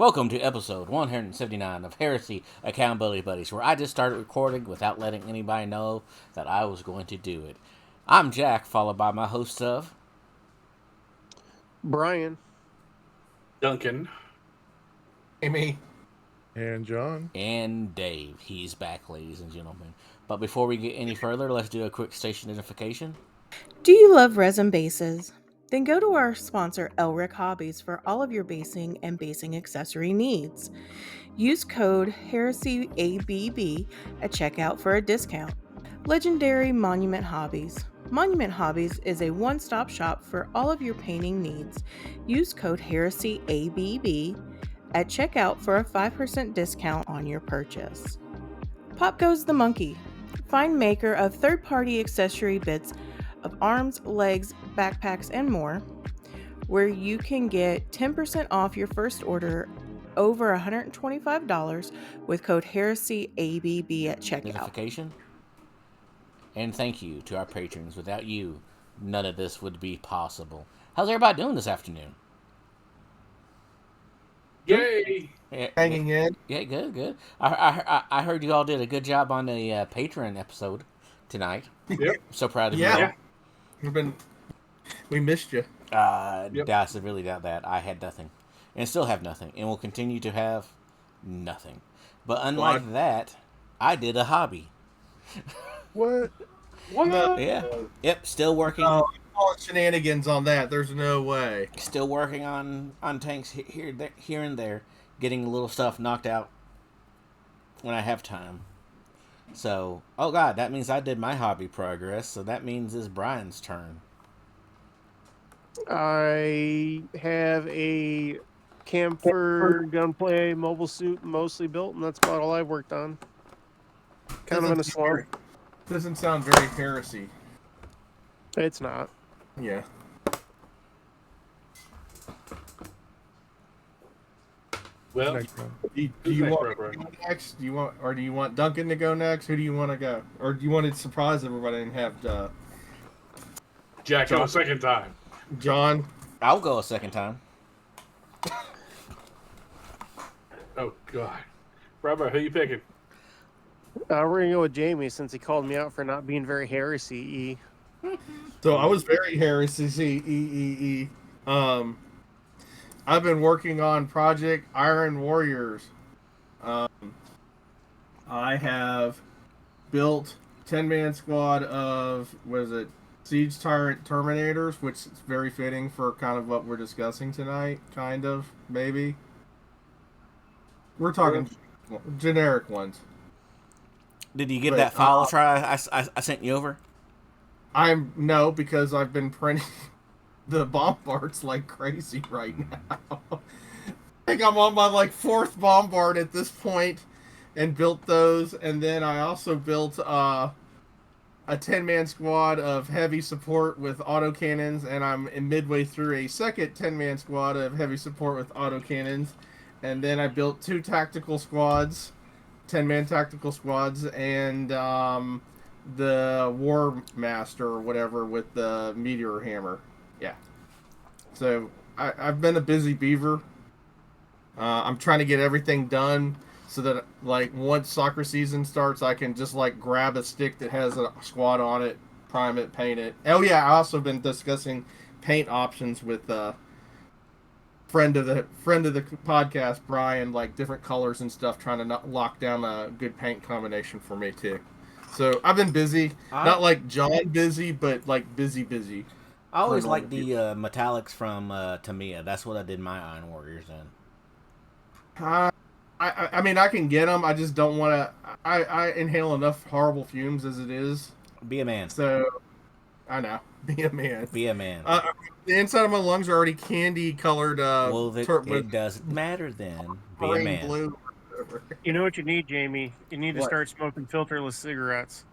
Welcome to episode 179 of Heresy Accountability Buddies, where I just started recording without letting anybody know that I was going to do it. I'm Jack, followed by my hosts of Brian, Duncan, Amy, and John, and Dave. He's back, ladies and gentlemen. But before we get any further, let's do a quick station identification. Do you love resin bases? Then go to our sponsor, Elric Hobbies, for all of your basing and basing accessory needs. Use code HeresyABB at checkout for a discount. Legendary Monument Hobbies. Monument Hobbies is a one-stop shop for all of your painting needs. Use code HeresyABB at checkout for a 5% discount on your purchase. Pop Goes the Monkey. Find maker of third-party accessory bits of arms, legs, backpacks, and more, where you can get 10% off your first order over $125 with code HeresyABB at checkout. Identification. And thank you to our patrons. Without you, none of this would be possible. How's everybody doing this afternoon? yay! hanging in. Yeah, good. I heard you all did a good job on the Patreon episode tonight. Yep. So proud of you. Yeah. We missed you. Yep. I severely doubt that. I had nothing, and still have nothing, and will continue to have nothing. But unlike that, I did a hobby. what? What? Yeah. Yep. Still working. Oh, shenanigans on that. There's no way. Still working on tanks here and there, getting a little stuff knocked out when I have time. So, oh god, that means I did my hobby progress. So that means it's Brian's turn. I have a camper gunplay mobile suit mostly built, and that's about all I've worked on. Kind of in a swamp. Doesn't sound very heresy. It's not. Yeah. Well, Next one. Do you want to go next? Do you want Duncan to go next? Who do you want to go? Or do you want to surprise everybody and have Jack, go a second time. John? I'll go a second time. Oh, God. Robert, who you picking? We're going to go with Jamie since he called me out for not being very heresy-y. So I was very heresy. I've been working on Project Iron Warriors. I have built 10-man squad of, Siege Tyrant Terminators, which is very fitting for kind of what we're discussing tonight, kind of, maybe. We're talking generic ones. Did you give that file a try I sent you over? No, because I've been printing the bombards like crazy right now. I think I'm on my fourth bombard at this point, and built those. And then I also built a 10-man squad of heavy support with autocannons, and I'm midway through a second 10-man squad of heavy support with autocannons. And then I built 2 tactical squads, 10-man tactical squads, and the War Master or whatever with the Meteor Hammer. Yeah. So I've been a busy beaver. I'm trying to get everything done so that once soccer season starts, I can just grab a stick that has a squad on it, prime it, paint it. Oh yeah, I also been discussing paint options with friend of the podcast, Brian, different colors and stuff, trying to lock down a good paint combination for me too. So I've been busy, not like John busy, but busy. I always like the metallics from Tamiya. That's what I did my Iron Warriors in. I mean, I can get them. I just don't want to. I inhale enough horrible fumes as it is. Be a man. So, I know. Be a man. Be a man. The inside of my lungs are already candy colored. Well, it doesn't matter then. Be a man. Blue. You know what you need, Jamie? You need to start smoking filterless cigarettes.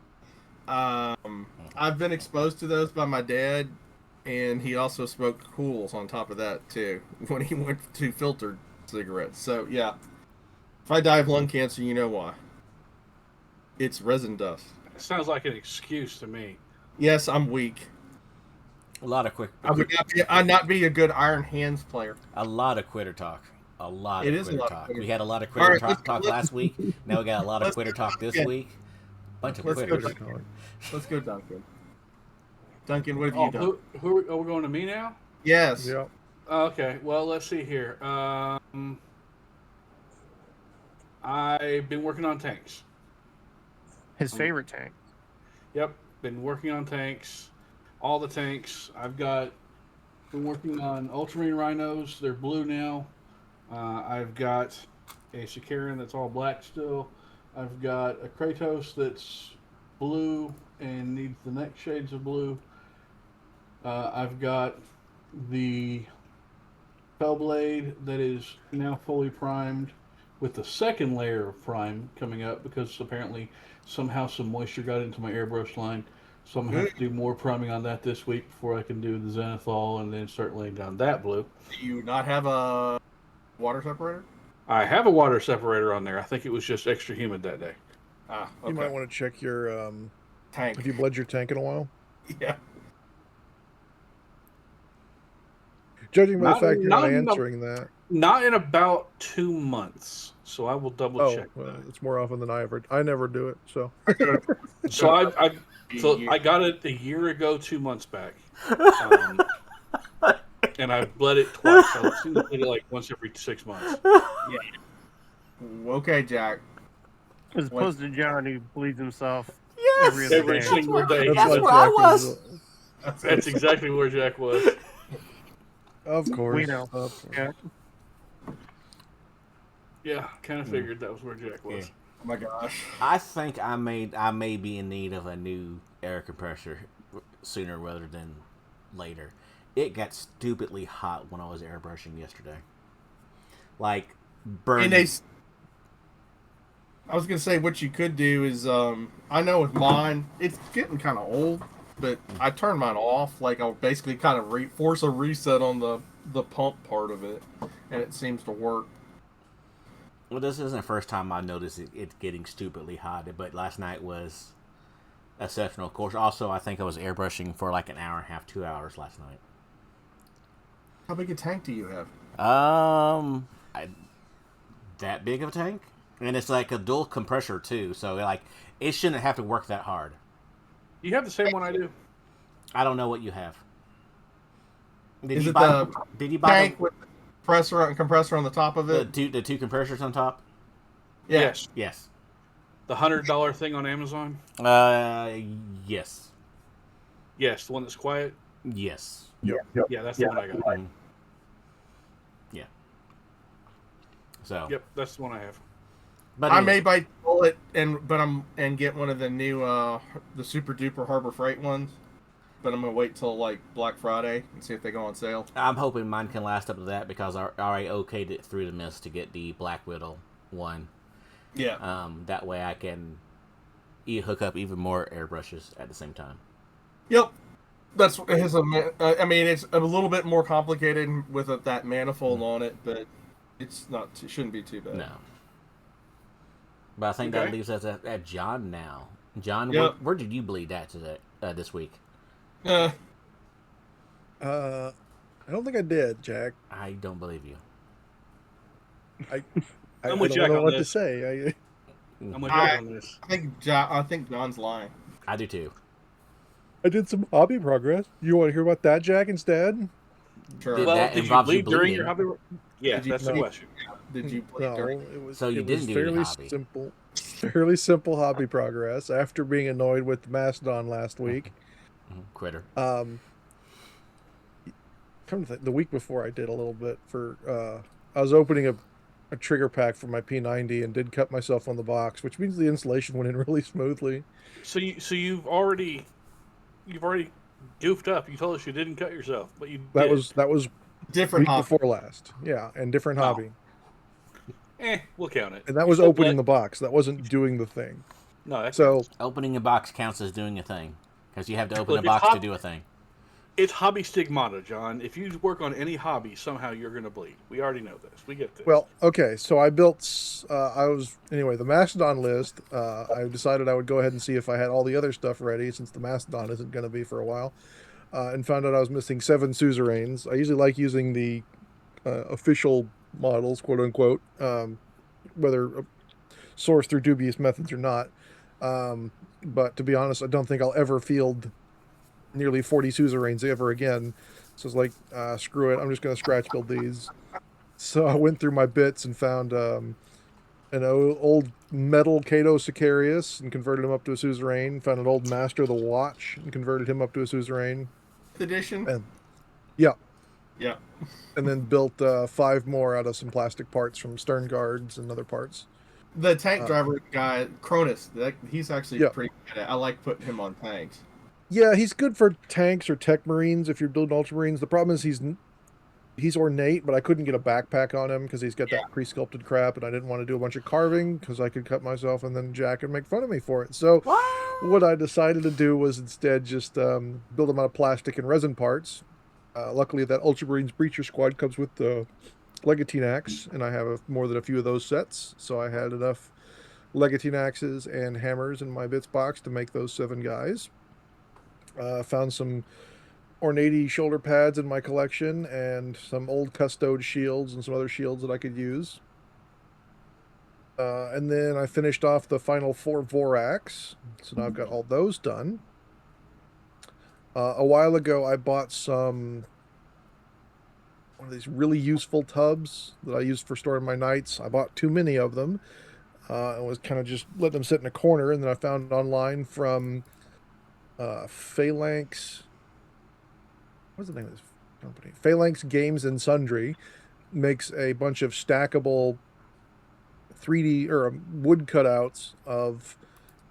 I've been exposed to those by my dad, and he also smoked Cools on top of that too when he went to filtered cigarettes. So yeah, if I die of lung cancer, you know why. It's resin dust. It sounds like an excuse to me. Yes, I'm weak. A lot of quick. I'd not be a good Iron Hands player. A lot of quitter talk. a lot It of is a quitter lot of talk. quitter We had a lot of All quitter right, talk last week. Now we got a lot of let's quitter go talk this again. week. Bunch of Let's go quitters. to- Let's go, Duncan. Duncan, what have Oh, you done? who are we going to me now? Yes. Yep. Okay, well, let's see here. I've been working on tanks. His favorite tank. Yep, been working on tanks. All the tanks. Been working on Ultramarine Rhinos. They're blue now. I've got a Sicarian that's all black still. I've got a Kratos that's blue and needs the neck shades of blue. I've got the Hellblade that is now fully primed with the second layer of prime coming up because apparently somehow some moisture got into my airbrush line. So I'm going to have to do more priming on that this week before I can do the Zenithal and then start laying down that blue. Do you not have a water separator? I have a water separator on there. I think it was just extra humid that day. Ah, okay. You might want to check your tank. Have you bled your tank in a while? Yeah. Judging by Not- the fact you're not not enough- answering that. Not in about 2 months, so I will double Oh, check. well, it's more often than I ever. I never do it. So So I got it a year ago, 2 months back, and I've bled it twice. I seem to bleed it like once every 6 months. Okay, Jack. As opposed to John, who bleeds himself Yes. every other Every day. single day. That's why where I Jack was. is- That's exactly where Jack was. Of course. We know. Of course. Yeah. Yeah, kind of figured that was where Jack was. Yeah. Oh my gosh. I think I may be in need of a new air compressor sooner rather than later. It got stupidly hot when I was airbrushing yesterday. Like burning. And I was gonna say what you could do is I know with mine it's getting kind of old, but I turn mine off. Like I'll basically kind of force a reset on the pump part of it, and it seems to work. Well, this isn't the first time I noticed it getting stupidly hot, but last night was exceptional. Of course, also I think I was airbrushing for like an hour and a half, 2 hours last night. How big a tank do you have? That big of a tank, and it's like a dual compressor too, so like it shouldn't have to work that hard. You have the same one I do. I don't know what you have. Is it the Did you buy tank with the compressor on the top of the it? two compressors on top? Yeah. Yes. Yes. The $100 thing on Amazon? Yes. Yes, the one that's quiet? Yes. Yeah, that's the one I got. Mhm. Yeah. So. Yep, that's the one I have. But I may bite the bullet and get one of the new the super duper Harbor Freight ones, but I'm gonna wait till like Black Friday and see if they go on sale. I'm hoping mine can last up to that because I already okayed it through the mist to get the Black Widow one. Yeah. That way I can hook up even more airbrushes at the same time. Yep. That's his. I mean, it's a little bit more complicated with that manifold on it, but it's not. It shouldn't be too bad. No. But I think Okay. that leaves us at John now. John, Yep. where did you bleed at today? This week? Uh, I don't think I did, Jack. I don't believe you. I I'm with don't Jack know on what to this. say. I'm with Jack on this. I think John's lying. I do too. I did some hobby progress. You want to hear about that, Jack, instead? Sure. Did Well, that did you involves you bleed during your bleeding? hobby? Yeah, Did you that's the bleed? question. Did you bleed No, during? it was. So you it didn't was do any fairly hobby. fairly simple hobby progress. After being annoyed with Mastodon last week, Quitter. come to think, the week before I did a little bit for. I was opening a trigger pack for my P90 and did cut myself on the box, which means the installation went in really smoothly. So you've already goofed up. You told us you didn't cut yourself, but you That did. was Different week hobby. before last. Yeah, and different Oh. hobby. We'll count it. And that was You said opening the let- box. That wasn't doing the thing. No, that's So Opening a box counts as doing a thing because you have to open Look, a it's box hot- to do a thing. it's hobby stigmata, John. If you work on any hobby, somehow you're going to bleed. We already know this. We get this. well, okay. So I built. The Mastodon list. I decided I would go ahead and see if I had all the other stuff ready, since the Mastodon isn't going to be for a while. And found out I was missing 7 suzerains. I usually like using the official models, quote unquote, whether sourced through dubious methods or not. But to be honest, I don't think I'll ever field nearly 40 suzerains ever again. So it's like, screw it, I'm just going to scratch build these. So I went through my bits and found an old metal Cato Sicarius and converted him up to a suzerain. Found an old Master of the Watch and converted him up to a suzerain. Edition? And yeah. Yeah. And then built 5 more out of some plastic parts from stern guards and other parts. The tank driver guy, Cronus, he's actually pretty good at. I like putting him on tanks. Yeah, he's good for tanks or tech marines if you're building ultramarines. The problem is he's ornate, but I couldn't get a backpack on him because he's got that pre-sculpted crap, and I didn't want to do a bunch of carving because I could cut myself and then Jack would make fun of me for it. So what I decided to do was instead just build him out of plastic and resin parts. Luckily, that Ultramarines Breacher Squad comes with the Legatine axe, and I have more than a few of those sets, so I had enough Legatine axes and hammers in my bits box to make those 7 guys. Found some ornate shoulder pads in my collection and some old custode shields and some other shields that I could use. And then I finished off the final 4 Vorax, so now I've got all those done. A while ago, I bought one of these really useful tubs that I used for storing my knights. I bought too many of them and was kind of just letting them sit in a corner, and then I found online from Phalanx. What's the name of this company? Phalanx Games and Sundry makes a bunch of stackable 3D or wood cutouts of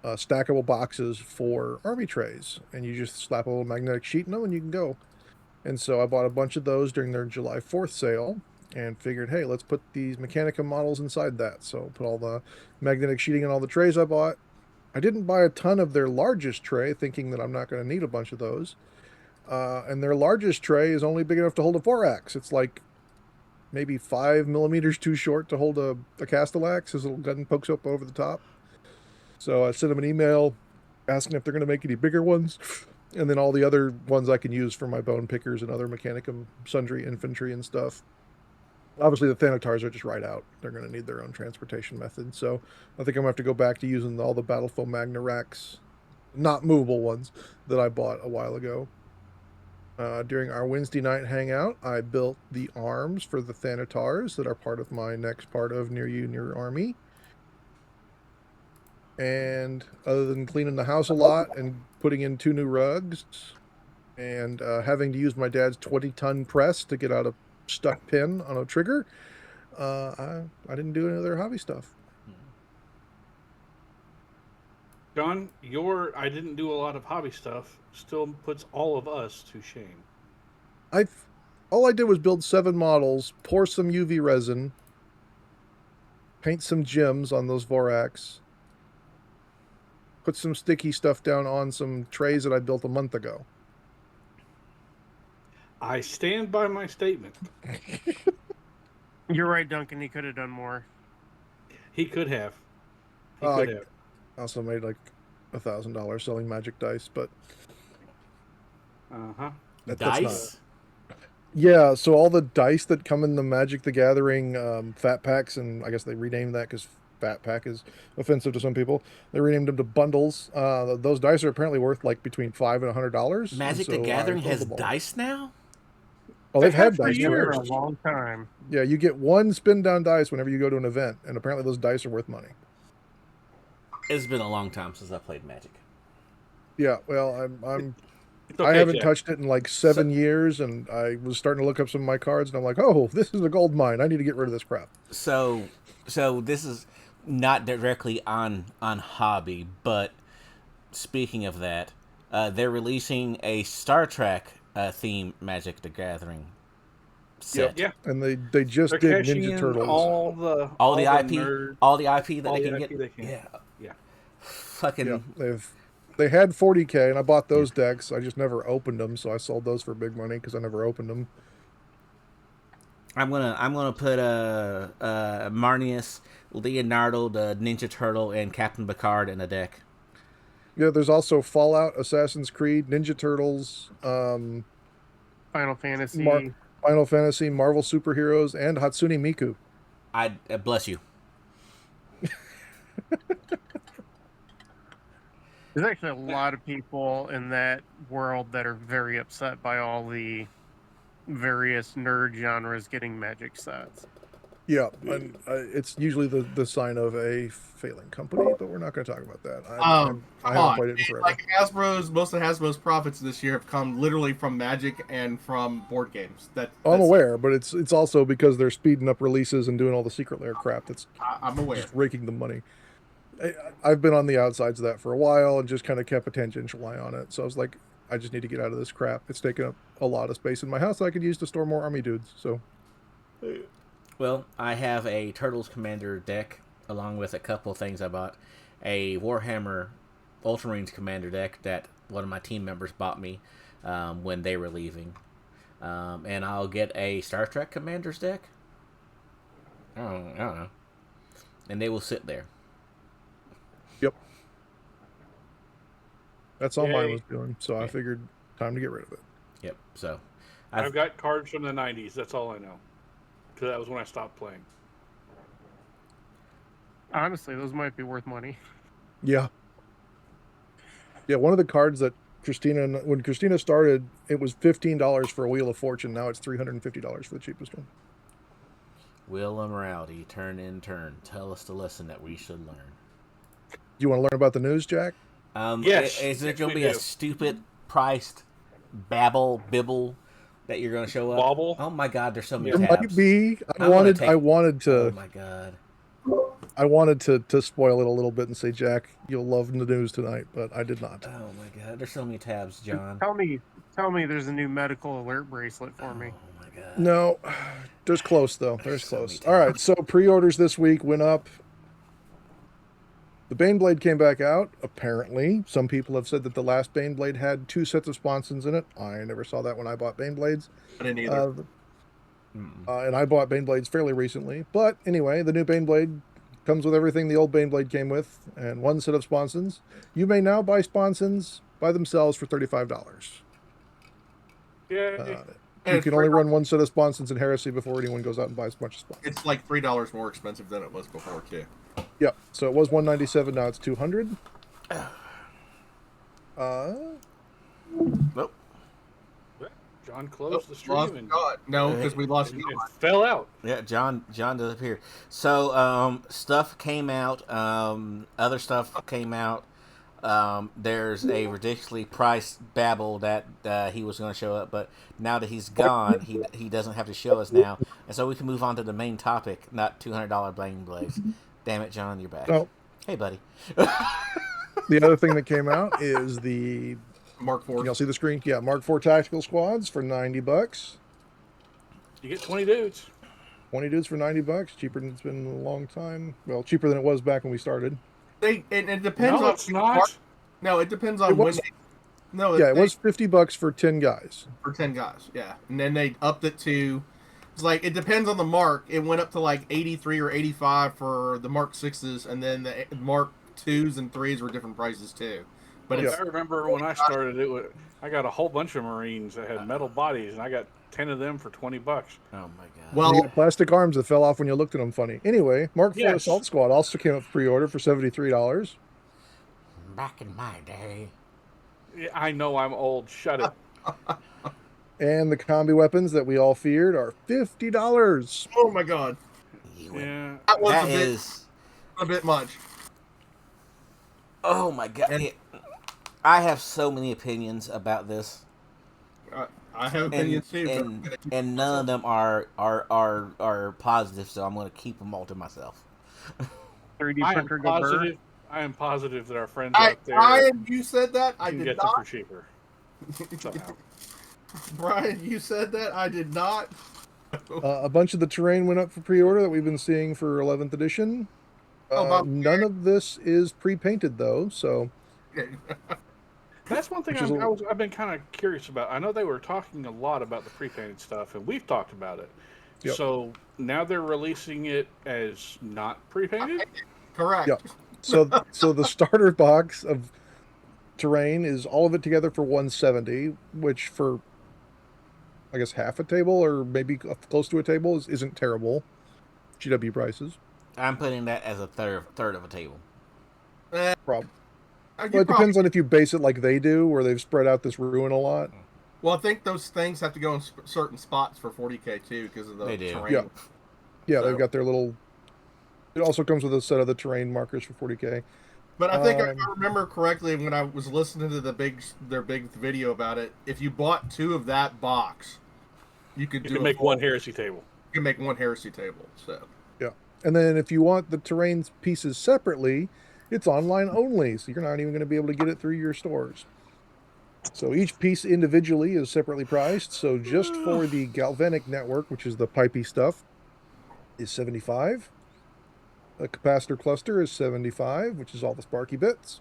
stackable boxes for army trays, and you just slap a little magnetic sheet in them and you can go. And so I bought a bunch of those during their July 4th sale and figured, hey, let's put these Mechanicum models inside that. So put all the magnetic sheeting in all the trays I bought. I didn't buy a ton of their largest tray, thinking that I'm not going to need a bunch of those. And their largest tray is only big enough to hold a Vorax. It's like maybe 5 millimeters too short to hold a Castellax. His little gun pokes up over the top. So I sent them an email asking if they're going to make any bigger ones. And then all the other ones I can use for my bone pickers and other Mechanicum Sundry infantry and stuff. Obviously, the Thanatars are just right out. They're going to need their own transportation method. So I think I'm going to have to go back to using all the Battlefoam Magna racks, not movable ones, that I bought a while ago. During our Wednesday night hangout, I built the arms for the Thanatars that are part of my next part of Near You, Near Army. And other than cleaning the house a lot and putting in 2 new rugs and having to use my dad's 20-ton press to get out a stuck pin on a trigger, I didn't do any other hobby stuff. John, your I didn't do a lot of hobby stuff still puts all of us to shame. All I did was build 7 models, pour some UV resin, paint some gems on those Vorax, put some sticky stuff down on some trays that I built a month ago. I stand by my statement. You're right, Duncan. He could have done more. He could have. I also made like $1,000 selling magic dice, but Dice? Yeah, so all the dice that come in the Magic the Gathering fat packs, and I guess they renamed that because fat pack is offensive to some people. They renamed them to bundles. Those dice are apparently worth like between $5 and $100. Magic the Gathering has dice now? Oh, they've had dice for forever. a long time. Yeah, you get 1 spin down dice whenever you go to an event, and apparently those dice are worth money. It's been a long time since I played Magic. Yeah, well, I'm It's okay, I haven't Jack. touched it in like 7 years, and I was starting to look up some of my cards, and I'm like, oh, this is a gold mine. I need to get rid of this crap. So this is not directly on hobby, but speaking of that, they're releasing a Star Trek theme Magic the Gathering set. Yeah. And they just They're did cashing Ninja in Turtles. All the IP, nerds, all the IP that all they the can IP get. they can. Yeah. Fucking. Yeah, they had 40K, and I bought those decks. I just never opened them, so I sold those for big money because I never opened them. I'm gonna put Marnius, Leonardo, the Ninja Turtle, and Captain Picard in a deck. Yeah, there's also Fallout, Assassin's Creed, Ninja Turtles, Final Fantasy. Final Fantasy, Marvel Superheroes, and Hatsune Miku. I bless you. There's actually a lot of people in that world that are very upset by all the various nerd genres getting magic sets. Yeah, and it's usually the sign of a failing company, but we're not going to talk about that. I Come haven't on. played it in forever. Like most of Hasbro's profits this year have come literally from Magic and from board games. I'm aware, but it's also because they're speeding up releases and doing all the secret lair crap that's I'm aware. just raking the money. I've been on the outsides of that for a while and just kind of kept a tangential eye on it. So I was like, I just need to get out of this crap. It's taking up a lot of space in my house that I could use to store more army dudes. So, Well, I have a Turtles Commander deck along with a couple things I bought. A Warhammer Ultramarines Commander deck that one of my team members bought me when they were leaving. And I'll get a Star Trek Commander's deck. I don't know. And they will sit there. yep. That's all mine Yay. was doing. So I figured time to get rid of it. Yep. So I've got cards from the 90s. That's all I know. Because that was when I stopped playing. Honestly, those might be worth money. Yeah. Yeah, one of the cards that when Christina started, it was $15 for a Wheel of Fortune. Now it's $350 for the cheapest one. Wheel of Morality, turn in turn. Tell us the lesson that we should learn. Do you want to learn about the news, Jack? Yes, Is there yes, going to we be a do. stupid priced bibble that you're going to show up? Bobble? Oh my God, there's so many There tabs. might be. I I'm gonna wanted to. Oh my God. I wanted to spoil it a little bit and say, Jack, you'll love the news tonight, but I did not. Oh my God, there's so many tabs, John. Tell me there's a new medical alert bracelet for me. Oh my God. No, there's close though. There's So close. many All right, tabs. so pre-orders this week went up. The Baneblade came back out. Apparently, some people have said that the last Baneblade had 2 sets of sponsons in it. I never saw that when I bought Baneblades. I didn't either. And I bought Baneblades fairly recently. But anyway, the new Baneblade comes with everything the old Baneblade came with, and 1 set of sponsons. You may now buy sponsons by themselves for $35. Yay. And You can only run 1 set of sponsons in Heresy before anyone goes out and buys a bunch of sponsons. It's like $3 more expensive than it was before too. Yep. So it was $197. Now it's $200. Nope. John closed the Lost stream and God. No, because we lost it God. fell out. Yeah, John disappeared. So stuff came out. Other stuff came out. There's a ridiculously priced Babel that he was going to show up, but now that he's gone, he doesn't have to show us now, and so we can move on to the main topic, not $200 Bling Blades. Damn it, John, you're back. Oh. Hey, buddy. The other thing that came out is the Mark IV. y'all see the screen? Yeah, Mark IV tactical squads for $90. You get 20 dudes. 20 dudes for $90. Cheaper than it's been in a long time. Well, cheaper than it was back when we started. It depends No, on it's not. No, it depends on It was- when they. No, Yeah, it was $50 for 10 guys. for 10 guys. Yeah, and then they upped it to. It's like it depends on the mark. It went up to like 83 or 85 for the Mark 6s, and then the Mark 2s and 3s were different prices too. But Yeah. I remember when I started, I got a whole bunch of Marines that had metal bodies, and I got 10 of them for $20. Oh my God. well, You got plastic arms that fell off when you looked at them funny. Anyway, Mark IV Yes. Assault Squad also came up for pre-order for $73. Back in my day. Yeah, I know I'm old. Shut it. And the combi weapons that we all feared are $50. oh my God, Yeah. that was That a bit is. much. Oh my God. And- I have so many opinions about this. I have opinions too. but I'm gonna keep And none of them are positive, so I'm going to keep them all to myself. 3D I am printer go burr. positive. I am positive that our friends I, out there Brian, you said that. I can did get them not. for cheaper. Somehow. Brian, you said that. I did not. A bunch of the terrain went up for pre-order that we've been seeing for 11th edition. Oh, Bob. None of this is pre-painted though, so That's one thing Which is I've been kind of curious about. I know they were talking a lot about the pre-painted stuff, and we've talked about it. Yep. So now they're releasing it as not pre-painted? Correct. Yep. so the starter box of terrain is all of it together for $170, which for I guess half a table or maybe close to a table isn't terrible. GW prices. I'm putting that as a third of a table. Well, You it depends on if you base it like they do, where they've spread out this ruin a lot. Well, I think those things have to go in certain spots for 40K too because of the They do. terrain. Yeah, So- they've got their little. It also comes with a set of the terrain markers for 40K. But I think if I remember correctly when I was listening to their big video about it, if you bought 2 of that box, you could make one heresy table. You can make one heresy table. So Yeah, and then if you want the terrain pieces separately, it's online only, so you're not even going to be able to get it through your stores. So each piece individually is separately priced. So just for the galvanic network, which is the pipey stuff, is $75. A capacitor cluster is $75, which is all the sparky bits.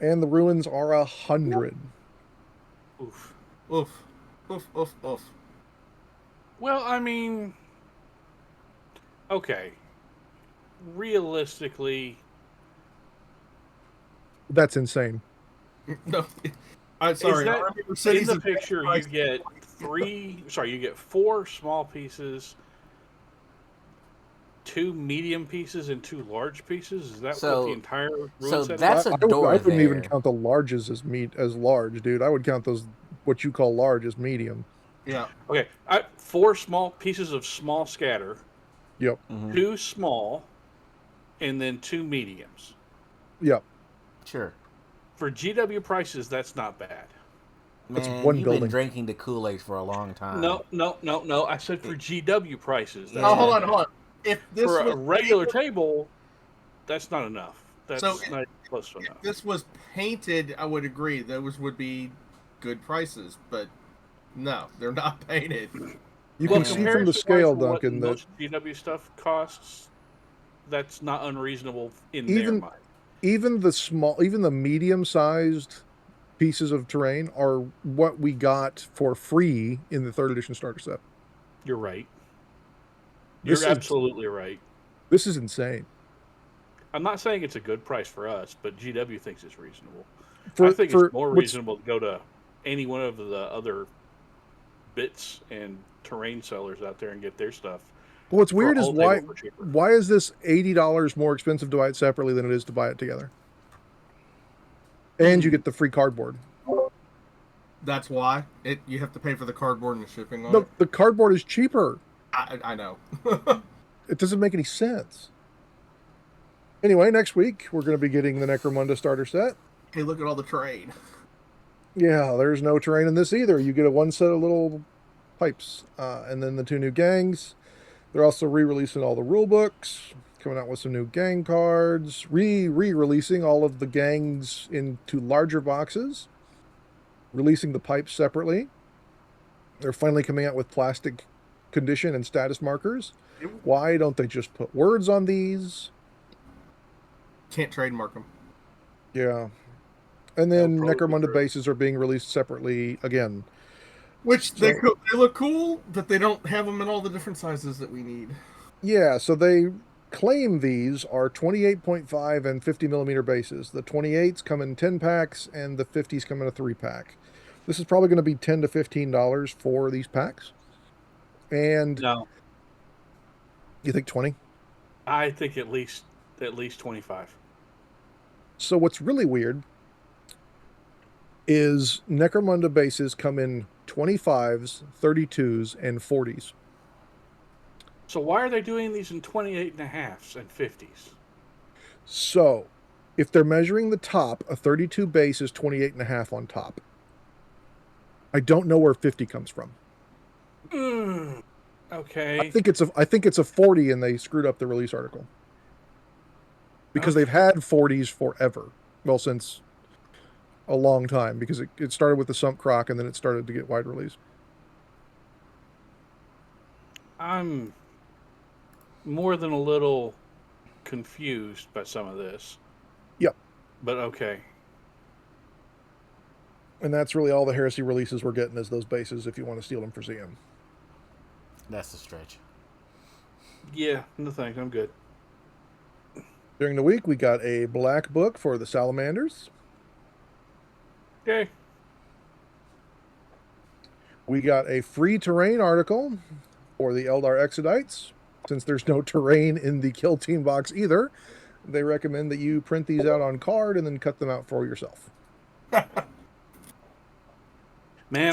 And the ruins are $100. Oof. oof, oof, oof, oof. Well, I mean, okay. Realistically, That's insane. No, I'm sorry. that- I remember in cities the of picture you price- get you get 4 small pieces, 2 medium pieces, and 2 large pieces. Is that So- what the entire ruin so set that's is? a I door wouldn't even there. count the larges as large, dude. I would count those what you call large as medium. Yeah, Okay, 4 small pieces of small scatter, Yep. 2 small, and then 2 mediums. Yep. Sure. For GW prices, that's not bad. That's Man, one you've building. been drinking the Kool-Aid for a long time. No. I said for GW prices. Yeah. That's Oh, hold on. If this for was a regular table, that's not enough. That's So, not close to enough. if this was painted, I would agree those would be good prices. But no, they're not painted. You Well, can see from the comparison-wise scale, for what Duncan, that most GW stuff costs. That's not unreasonable in their Even- mind. even the medium-sized pieces of terrain are what we got for free in the 3rd edition starter set. You're right. This You're is- absolutely right. This is insane. I'm not saying it's a good price for us, but GW thinks it's reasonable. For, I think for it's more what's- reasonable to go to any one of the other bits and terrain sellers out there and get their stuff. What's for weird a is whole why table for cheaper. why is this $80 more expensive to buy it separately than it is to buy it together? And you get the free cardboard. That's why you have to pay for the cardboard and the shipping on No, it. the cardboard is cheaper. I know. It doesn't make any sense. Anyway, next week we're going to be getting the Necromunda starter set. Hey, look at all the terrain. Yeah, there's no terrain in this either. You get a one set of little pipes, and then the 2 new gangs. They're also re-releasing all the rule books, coming out with some new gang cards, re-releasing all of the gangs into larger boxes, releasing the pipes separately. They're finally coming out with plastic condition and status markers. Why don't they just put words on these? Can't trademark them. Yeah. And then That'll probably be Necromunda true. bases are being released separately again. Which So- they look cool, but they don't have them in all the different sizes that we need. Yeah, so they claim these are 28.5 and 50 millimeter bases. The 28s come in 10 packs and the 50s come in a 3-pack. This is probably going to be $10 to $15 for these packs. And No, you think 20? I think at least 25. So what's really weird is Necromunda bases come in 25s, 32s, and 40s. So why are they doing these in 28 and a halves and 50s? So if they're measuring the top, a 32 base is 28 and a half on top. I don't know where 50 comes from. Okay. I think it's a 40 and they screwed up the release article. Because they've had 40s forever. Well, since a long time, because it started with the Sump Croc and then it started to get wide release. I'm more than a little confused by some of this. Yep. But okay. And that's really all the Heresy releases we're getting is those bases if you want to steal them for CM. That's a stretch. Yeah, no thanks. I'm good. During the week, we got a black book for the Salamanders. Okay. We got a free terrain article for the Eldar Exodites. Since there's no terrain in the Kill Team box either, they recommend that you print these out on card and then cut them out for yourself. Man,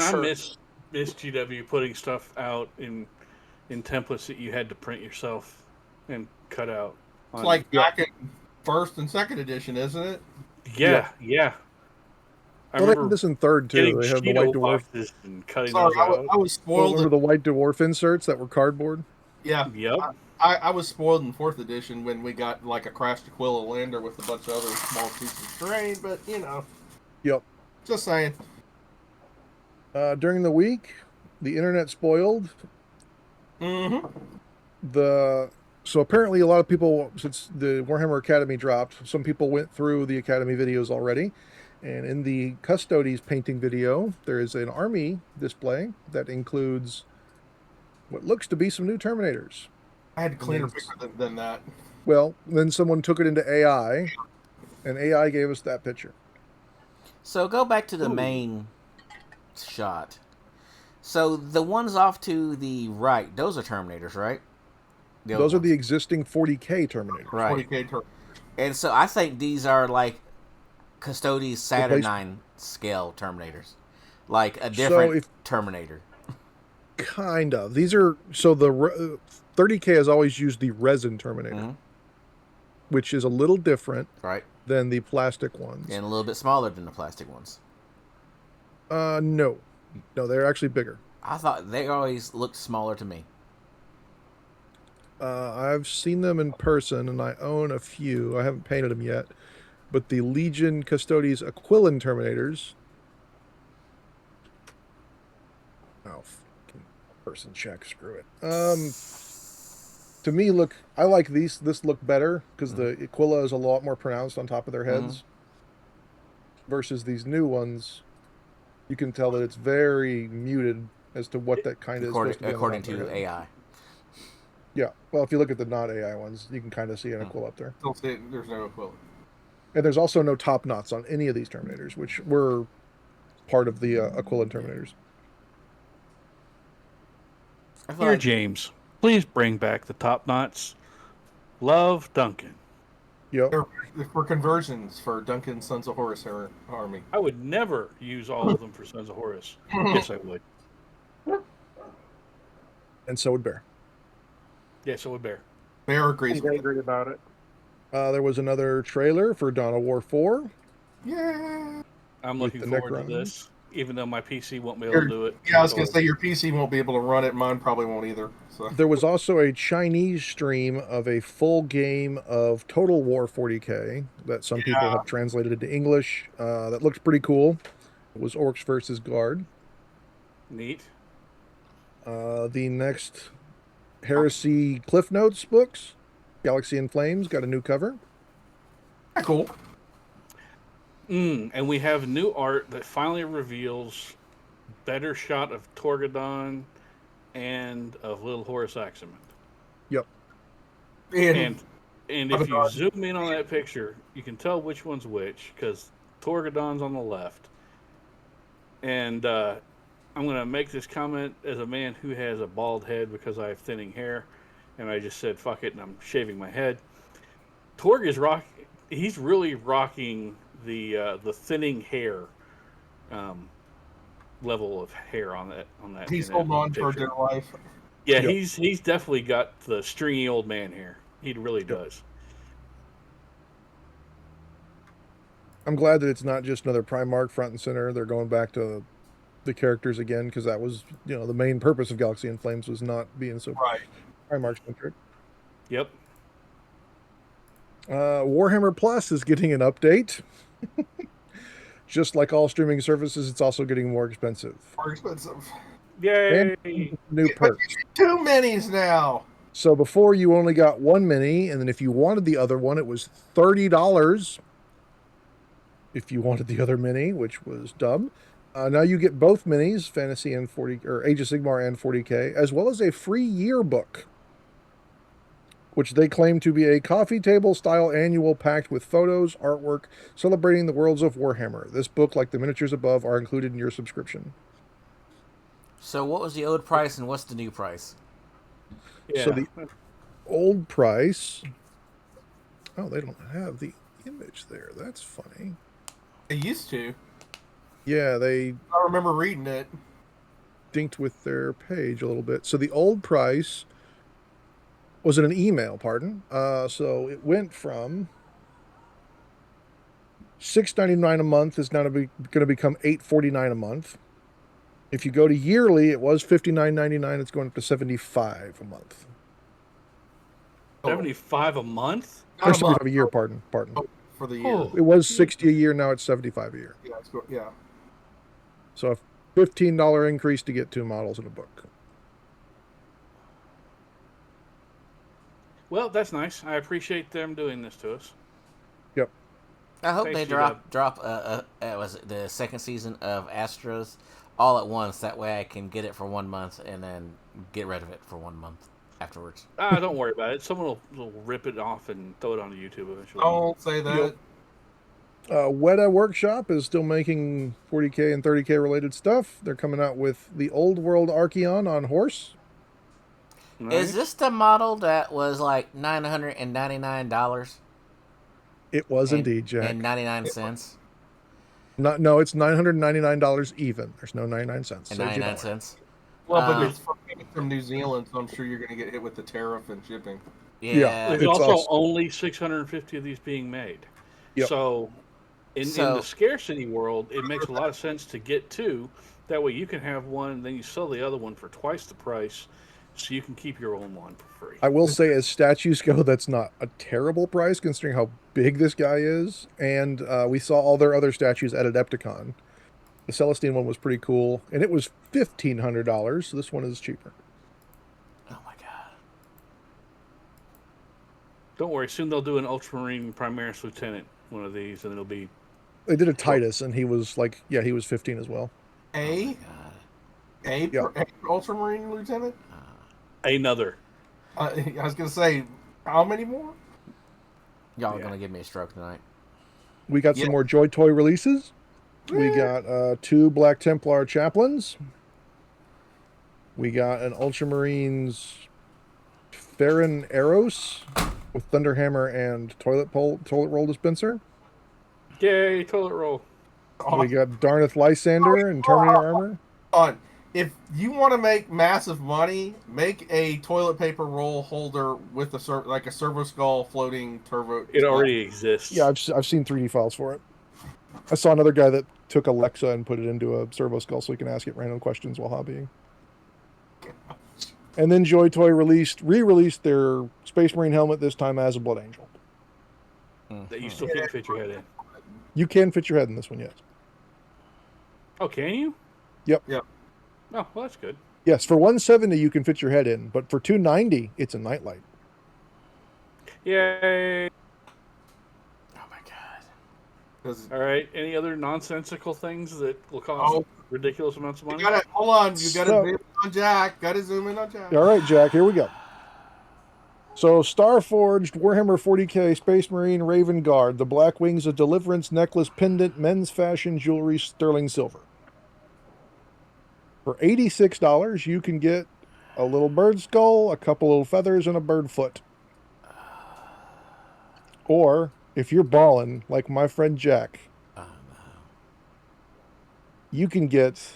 Sure. I miss GW putting stuff out in templates that you had to print yourself and cut out. It's like back in first and second edition, isn't it? Yeah. I Well, they have this in third too. They have the White Dwarf. And cutting Sorry, those out. I was spoiled. Remember the White Dwarf inserts that were cardboard? Yeah. Yep. I was spoiled in fourth edition when we got like a Crash Aquila lander with a bunch of other small pieces of terrain, but you know. Yep. Just saying. During the week, the internet spoiled. Mm-hmm. So apparently a lot of people, since the Warhammer Academy dropped, some people went through the Academy videos already. And in the Custodes painting video, there is an army display that includes what looks to be some new Terminators. I had cleaner picture than that. Well, then someone took it into AI, and AI gave us that picture. So go back to the main shot. So the ones off to the right, those are Terminators, right? Those are the existing 40K Terminators. Right. 40K turn. And so I think these are like Custodes Saturnine scale Terminators. Like a different Terminator. Kind of. These are, so the 30K has always used the resin Terminator, which is a little different than the plastic ones. And a little bit smaller than the plastic ones. No, they're actually bigger. I thought they always looked smaller to me. I've seen them in person, and I own a few. I haven't painted them yet. But the Legion Custodes Aquilin Terminators... Oh, person check, screw it. To me, I like this look better, because the Aquila is a lot more pronounced on top of their heads. Versus these new ones, you can tell that it's very muted as to what that kind of is supposed to be. According to AI. Yeah, well, if you look at the not AI ones, you can kind of see an Aquila up there. Don't say there's no Aquila. And there's also no top knots on any of these Terminators, which were part of the Aquilin Terminators. Here, James, please bring back the top knots. Love, Duncan. Yep. They're for conversions for Duncan's Sons of Horus army. I would never use all of them for Sons of Horus. Yes, I would. And so would Bear. Yes, I would Bear. Bear agrees. I agree about it. There was another trailer for Dawn of War 4. Yeah. I'm looking forward to this, even though my PC won't be able to do it. Yeah, I was going to say your PC won't be able to run it. Mine probably won't either. So. There was also a Chinese stream of a full game of Total War 40K that some people have translated into English. That looks pretty cool. It was Orcs versus Guard. Neat. The next Heresy Cliff Notes books, Galaxy in Flames, got a new cover. Cool. And we have new art that finally reveals better shot of Torgadon and of Little Horus Aximand. Yep. And if you zoom in on that picture, you can tell which one's which, because Torgadon's on the left. And I'm going to make this comment as a man who has a bald head because I have thinning hair, and I just said, fuck it, and I'm shaving my head. Torg is he's really rocking the thinning hair level of hair on that. He's holding on for dear life. Yeah, yep. He's definitely got the stringy old man hair. He really does. I'm glad that it's not just another Primarch front and center. They're going back to the characters again, because that was, the main purpose of Galaxy in Flames was not being so Primarch centric. Yep. Warhammer Plus is getting an update. Just like all streaming services, it's also getting more expensive. More expensive. Yay! And new perks. Two minis now. So before you only got one mini, and then if you wanted the other one, it was $30. If you wanted the other mini, which was dumb. Now you get both minis, Fantasy and 40, or Age of Sigmar and 40K, as well as a free yearbook, which they claim to be a coffee table style annual packed with photos, artwork, celebrating the worlds of Warhammer. This book, like the miniatures above, are included in your subscription. So what was the old price and what's the new price? Yeah. So the old price. Oh, they don't have the image there. That's funny. They used to. Yeah, they I remember reading it. dinked with their page a little bit. So the old price was in an email, pardon. So it went from $6.99 a month is now going to become $8.49 a month. If you go to yearly, it was $59.99. It's going up to $75 a month. 75 a month? Or 75 a year, pardon. For the year. Oh. It was 60 a year, now it's 75 a year. Yeah, yeah. So a $15 increase to get 2 models in a book. Well, that's nice. I appreciate them doing this to us. Yep. I hope Thank they you, drop was it the second season of Astros all at once. That way I can get it for 1 month and then get rid of it for 1 month afterwards. Don't worry about it. Someone will rip it off and throw it onto YouTube eventually. Don't say that. Weta Workshop is still making 40K and 30K related stuff. They're coming out with the Old World Archeon on horse. Is this the model that was like $999? It was indeed, Jack. And 99 cents. No, it's $999 even. There's no 99 cents. And Saves you 99 $1. cents. Well, but it's from New Zealand, so I'm sure you're going to get hit with the tariff and shipping. Yeah. There's it's also also- only 650 of these being made. Yep. So, in the scarcity world, it makes a lot of sense to get 2. That way you can have one, and then you sell the other one for twice the price, so you can keep your own one for free. I will say, as statues go, that's not a terrible price considering how big this guy is. And we saw all their other statues at Adepticon. The Celestine one was pretty cool, and it was $1,500. So this one is cheaper. Oh my god. Don't worry, soon they'll do an Ultramarine Primaris Lieutenant, one of these, and it'll be... They did a Titus, and he was like, yeah, he was 15 as well. A Ultramarine Lieutenant? Another. I was going to say, how many more? Y'all are gonna give me a stroke tonight. We got some more Joy Toy releases. We got 2 Black Templar Chaplains. We got an Ultramarines Farron Eros with Thunderhammer and toilet roll dispenser. Yay, toilet roll. We got Darneth Lysander and Terminator armor. On. If you want to make massive money, make a toilet paper roll holder with a servo skull floating turbo. It already exists. Yeah, I've seen 3D files for it. I saw another guy that took Alexa and put it into a servo skull so he can ask it random questions while hobbying. And then Joy Toy re-released their Space Marine helmet, this time as a Blood Angel. That you still can't fit your head in. You can fit your head in this one, yes. Oh, can you? Yep. Oh, well, that's good. Yes, for 170 you can fit your head in, but for 290 it's a nightlight. Yay. Oh my god. All right. Any other nonsensical things that will cost ridiculous amounts of money? Hold on. You got to zoom in on Jack. Got to zoom in on Jack. All right, Jack, here we go. So, Starforged, Warhammer 40K, Space Marine, Raven Guard, the Black Wings of Deliverance necklace pendant, men's fashion jewelry, sterling silver. For $86, you can get a little bird skull, a couple little feathers, and a bird foot. Or, if you're ballin', like my friend Jack, you can get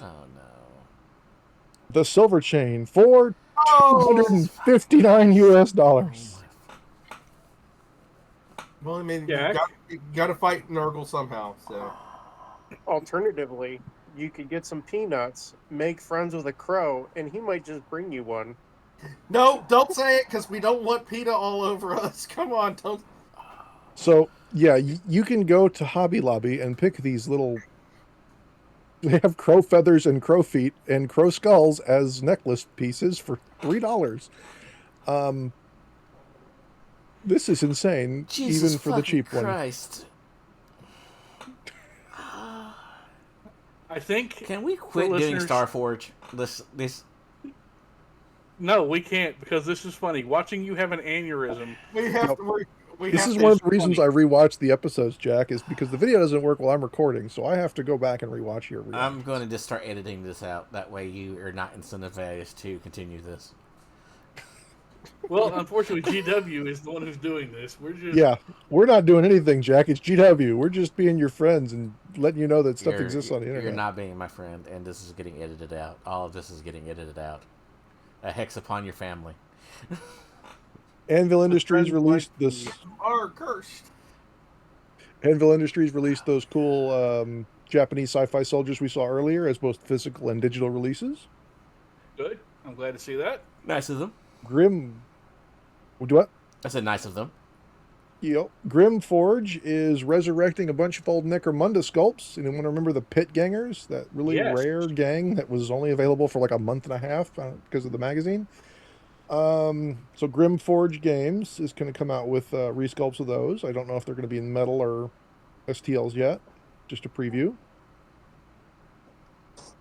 the silver chain for $259 US. Well, I mean, Jack? you got to fight Nurgle somehow. So, Alternatively, you could get some peanuts, make friends with a crow, and he might just bring you one. no, don't say it because we don't want PETA all over us. Come on, don't. So, yeah, you can go to Hobby Lobby and pick these little... They have crow feathers and crow feet and crow skulls as necklace pieces for $3. This is insane, Jesus even for the cheap Christ. I think. Can we quit doing Starforge? This. No, we can't because this is funny. Watching you have an aneurysm. We have to. This is one of the reasons I rewatch the episodes, Jack, is because the video doesn't work while I'm recording, so I have to go back and rewatch your reactions. I'm going to just start editing this out. That way you are not incentivized to continue this. Well, unfortunately, GW is the one who's doing this. We're not doing anything, Jack. It's GW. We're just being your friends and letting you know that stuff exists on the internet. You're not being my friend, and this is getting edited out. All of this is getting edited out. A hex upon your family. Anvil Industries released this. Are cursed. Anvil Industries released those cool Japanese sci-fi soldiers we saw earlier as both physical and digital releases. Good. I'm glad to see that. Nice of them. Grim. What? I said nice of them. Yep. Grim Forge is resurrecting a bunch of old Necromunda sculpts. Anyone remember the Pit Gangers? That really rare gang that was only available for like a month and a half because of the magazine. So Grim Forge Games is going to come out with resculpts of those. I don't know if they're going to be in metal or STLs yet. Just a preview.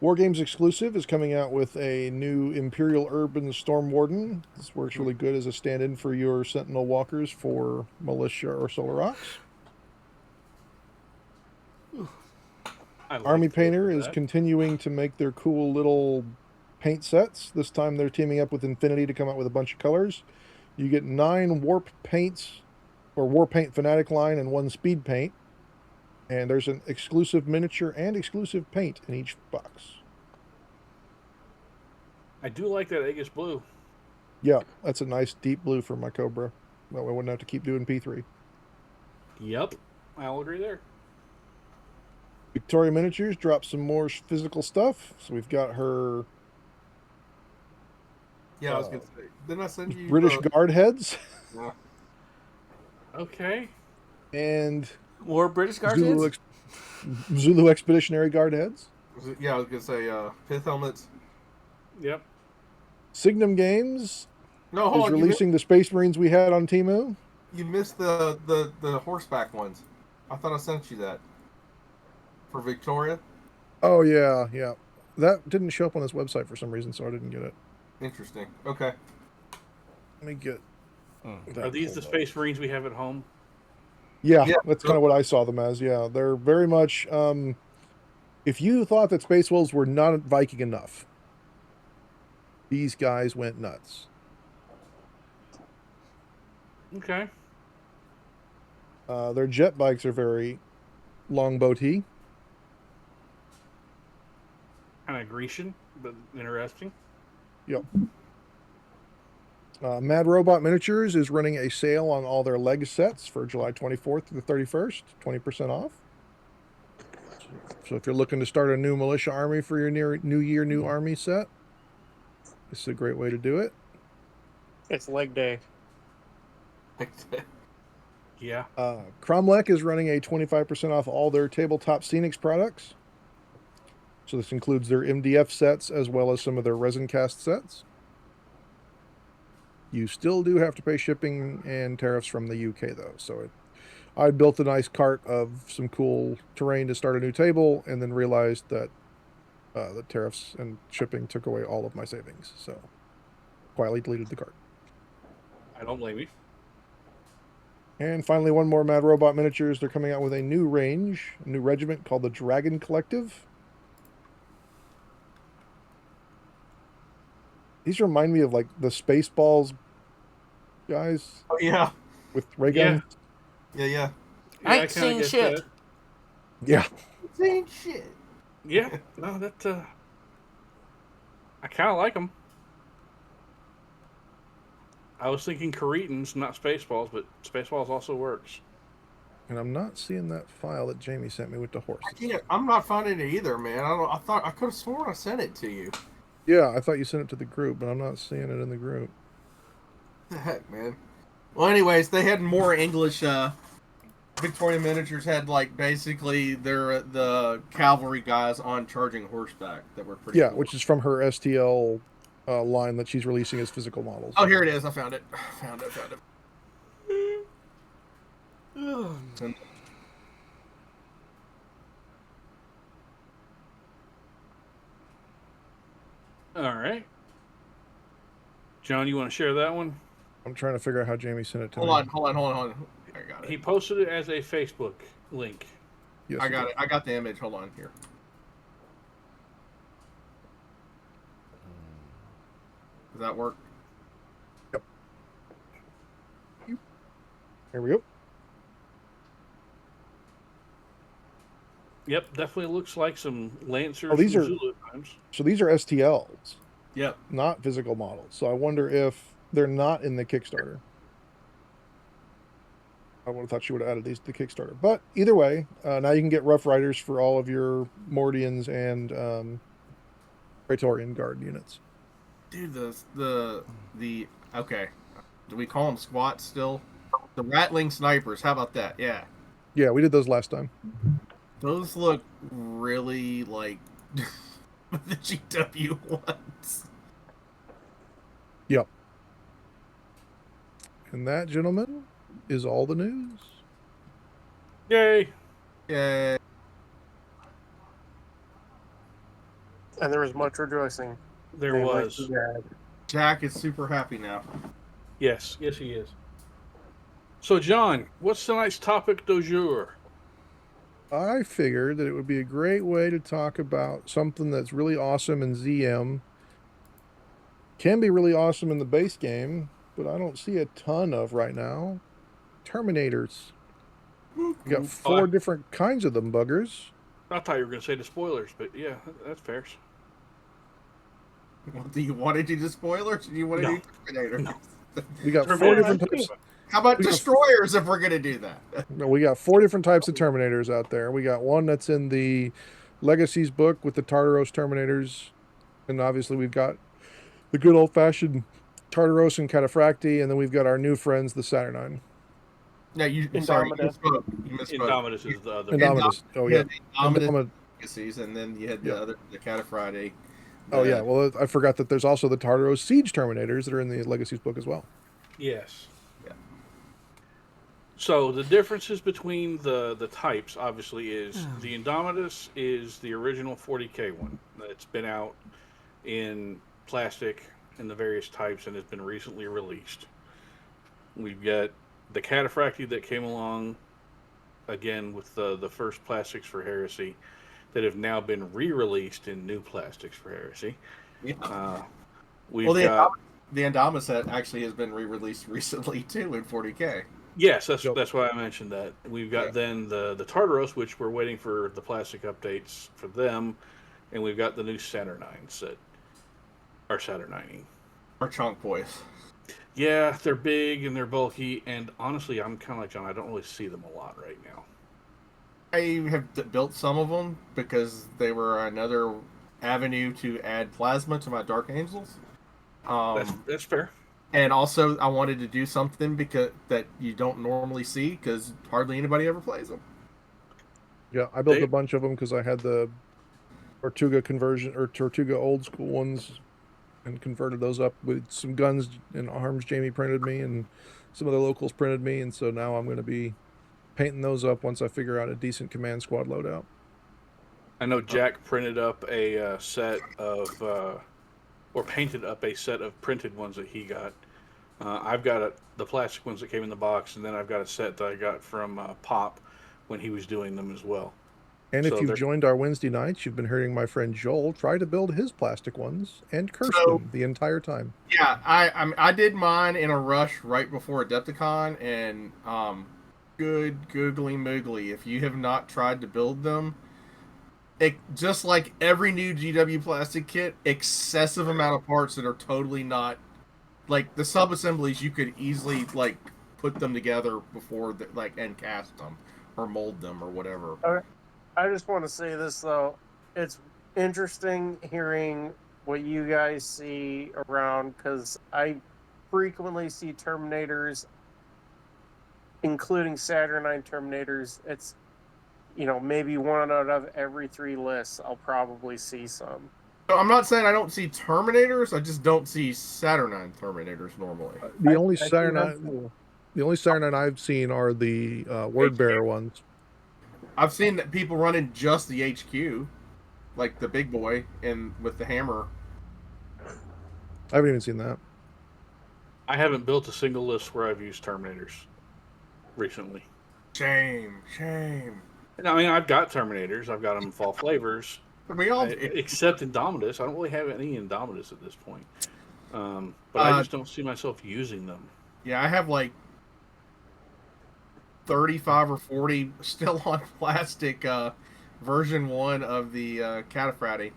Wargames Exclusive is coming out with a new Imperial Urban Storm Warden. This works really good as a stand-in for your Sentinel Walkers for Militia or Solar Rocks. Army Painter is continuing to make their cool little paint sets. This time they're teaming up with Infinity to come out with a bunch of colors. You get 9 Warp Paints or War Paint Fanatic line and 1 Speed Paint. And there's an exclusive miniature and exclusive paint in each box. I do like that Aegis blue. Yeah, that's a nice deep blue for my Cobra. That way I wouldn't have to keep doing P3. Yep, I'll agree there. Victoria Miniatures dropped some more physical stuff. So we've got her... Yeah, I was going to say. Didn't I send you... British Guard heads. Yeah. Okay. And... More British Guard heads? Zulu Expeditionary Guard heads. Yeah, I was going to say Pith helmets. Yep. Signum Games is releasing the Space Marines we had on Temu. You missed the horseback ones. I thought I sent you that. For Victoria. Oh, yeah. That didn't show up on this website for some reason, so I didn't get it. Interesting. Okay. Let me get... Are these the Space Marines we have at home? Yeah, that's kind of what I saw them as. Yeah, they're very much... if you thought that Space Wolves were not Viking enough, these guys went nuts. Okay. Their jet bikes are very longboaty. Kind of Grecian, but interesting. Yep. Mad Robot Miniatures is running a sale on all their leg sets for July 24th to the 31st, 20% off. So if you're looking to start a new militia army for your New Year, New Army set, this is a great way to do it. It's leg day. Yeah. Cromlech is running a 25% off all their tabletop scenics products. So this includes their MDF sets as well as some of their resin cast sets. You still do have to pay shipping and tariffs from the UK, though. So I built a nice cart of some cool terrain to start a new table and then realized that the tariffs and shipping took away all of my savings. So quietly deleted the cart. I don't blame you. And finally, one more Mad Robot Miniatures. They're coming out with a new range, a new regiment called the Dragon Collective. These remind me of like the Spaceballs guys. Oh yeah. With ray guns. Yeah. I ain't seen shit. That. Yeah. Seen shit. Yeah. No, that. I kind of like them. I was thinking Caretans, not Spaceballs, but Spaceballs also works. And I'm not seeing that file that Jamie sent me with the horses. I'm not finding it either, man. I could have sworn I sent it to you. Yeah, I thought you sent it to the group, but I'm not seeing it in the group. The heck, man. Well, anyways, they had more English. Victoria Miniatures had like basically the cavalry guys on charging horseback that were pretty. Cool. Which is from her STL line that she's releasing as physical models. Oh, here it is. I found it. Found it. All right. John, you want to share that one? I'm trying to figure out how Jamie sent it to me. Hold on. got He it. posted it as a Facebook link. Yes, I you got did. it. I got the image. Hold on here. Does that work? Here we go. Yep, definitely looks like some Lancers Oh, these from are- Zulu times. So these are STLs, Yep. not physical models. So I wonder if they're not in the Kickstarter. I would have thought you would have added these to the Kickstarter. But either way, now you can get Rough Riders for all of your Mordians and Praetorian Guard units. Dude, the okay. Do we call them squats still? The Rattling Snipers. How about that? Yeah. Yeah, we did those last time. Those look really like the GW ones. Yep. And that, gentlemen, is all the news. Yay! Yeah. And there was much rejoicing. There And like was. you said, Jack is super happy now. Yes, he is. So, John, what's tonight's topic du jour? I figured that it would be a great way to talk about something that's really awesome in ZM. Can be really awesome in the base game, but I don't see a ton of right now. Terminators. We got 4 different kinds of them buggers. I thought you were going to say the spoilers, but yeah, that's fair. Do you want to do the spoilers or do you want to No. do Terminator? No. We got 4 Terminator. different types. How about We got- destroyers if we're gonna do that? No, we got 4 different types of Terminators out there. We got one that's in the Legacies book with the Tartaros Terminators, and obviously we've got the good old-fashioned Tartaros and Cataphracti, and then we've got our new friends, the Saturnine. No, you Indominus. sorry, you misspoke. You misspoke. Indominus is the other. Indominus. Oh You yeah. had the Indominus Indominus. Legacies, and then you had the Yeah. other, the Cataphracti. Oh yeah. Well, I forgot that there's also the Tartaros Siege Terminators that are in the Legacies book as well. Yes. Yeah. So the differences between the types obviously is the Indominus is the original 40K one that's been out in plastic in the various types and has been recently released. We've got the Cataphracti that came along again with the first plastics for Heresy that have now been re-released in new plastics for Heresy. Yeah. We've Well, got the Indominus set actually has been re-released recently too in 40K. yes, that's Yep. that's why I mentioned that. We've got Yeah. then the Tartaros, which we're waiting for the plastic updates for them, and we've got the new Saturnines that are Saturnining. Our chunk boys. Yeah, they're big and they're bulky, and honestly, I'm kind of like John. I don't really see them a lot right now. I have built some of them because they were another avenue to add plasma to my Dark Angels. That's fair. And also, I wanted to do something because that you don't normally see because hardly anybody ever plays them. Yeah, I built They- a bunch of them because I had the Tortuga conversion or Tortuga old school ones, and converted those up with some guns and arms Jamie printed me, and some other locals printed me, and so now I'm going to be painting those up once I figure out a decent command squad loadout. I know Jack printed up a set of, or painted up a set of printed ones that he got. I've got the plastic ones that came in the box, and then I've got a set that I got from Pop when he was doing them as well. And if So you've they're- joined our Wednesday nights, you've been hearing my friend Joel try to build his plastic ones and curse So- them the entire time. Yeah, I did mine in a rush right before Adepticon, and good googly moogly. If you have not tried to build them, just like every new GW plastic kit, excessive amount of parts that are totally not like the sub assemblies. You could easily like put them together before and cast them or mold them or whatever. I just want to say this though, it's interesting hearing what you guys see around because I frequently see Terminators, including Saturnine Terminators. It's maybe 1 out of every 3 lists I'll probably see some. So I'm not saying I don't see Terminators. I just don't see Saturnine Terminators normally. The only I see them Saturnine, too. the only Saturnine I've seen are the word bearer ones. I've seen that people running just the HQ, like the big boy, and with the hammer. I haven't even seen that. I haven't built a single list where I've used Terminators. recently. Shame. And I mean, I've got Terminators. I've got them in fall flavors. We all do. Except Indomitus. I don't really have any Indomitus at this point. But I just don't see myself using them. Yeah, I have like 35 or 40 still on plastic version 1 of the Cataphractii.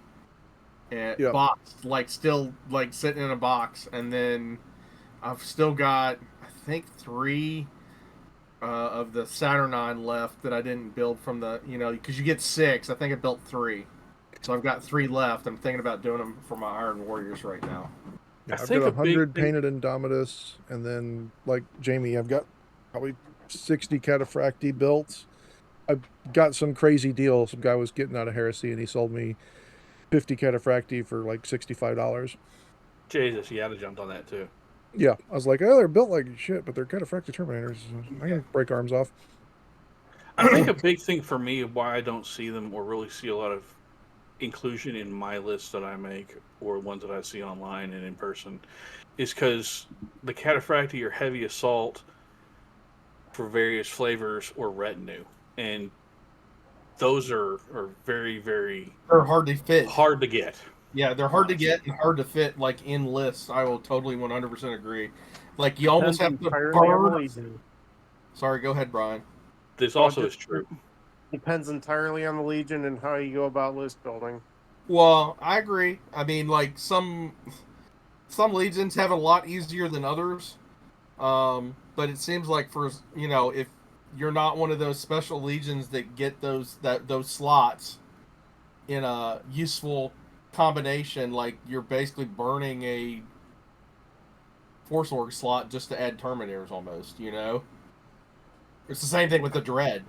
Yeah. Box, like still like sitting in a box, and then I've still got I think 3 of the Saturn left that I didn't build from the because you get 6. I think I built 3, so I've got 3 left. I'm thinking about doing them for my Iron Warriors right now. Yeah, I I've think got a big 100 thing- painted Indomitus, and then like Jamie, I've got probably 60 Cataphractii built. I've got some crazy deal. Some guy was getting out of Heresy, and he sold me 50 Cataphractii for like $65. Jesus, yeah, I'd have jumped on that too. Yeah, I was like, oh, they're built like shit, but they're Cataphractii Terminators. I can break arms off. I think a big thing for me of why I don't see them or really see a lot of inclusion in my lists that I make or ones that I see online and in person is because the Cataphractii are heavy assault for various flavors or retinue. And those are very, very They're hard to fit. hard to get. Yeah, they're hard to get and hard to fit like in lists. I will totally 100% agree. Like you almost have to burn. Sorry, go ahead, Brian. This also is true. Depends entirely on the Legion and how you go about list building. Well, I agree. I mean, like some legions have it a lot easier than others. But it seems like for if you're not one of those special legions that get those slots in a useful combination, like you're basically burning a Force Org slot just to add Terminators almost, It's the same thing with the Dread.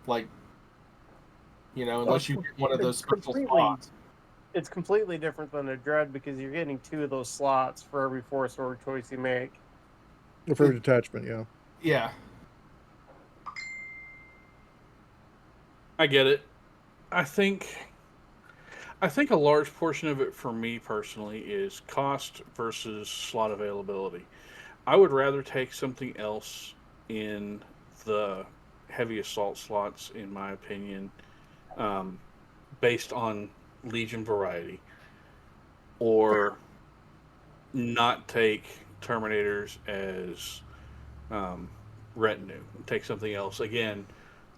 Like, unless you get one of those special slots. It's completely different than a Dread because you're getting 2 of those slots for every Force Org choice you make. For detachment, yeah. Yeah. I get it. I think a large portion of it for me personally is cost versus slot availability. I would rather take something else in the heavy assault slots, in my opinion, based on Legion variety, or not take Terminators as retinue. Take something else, again,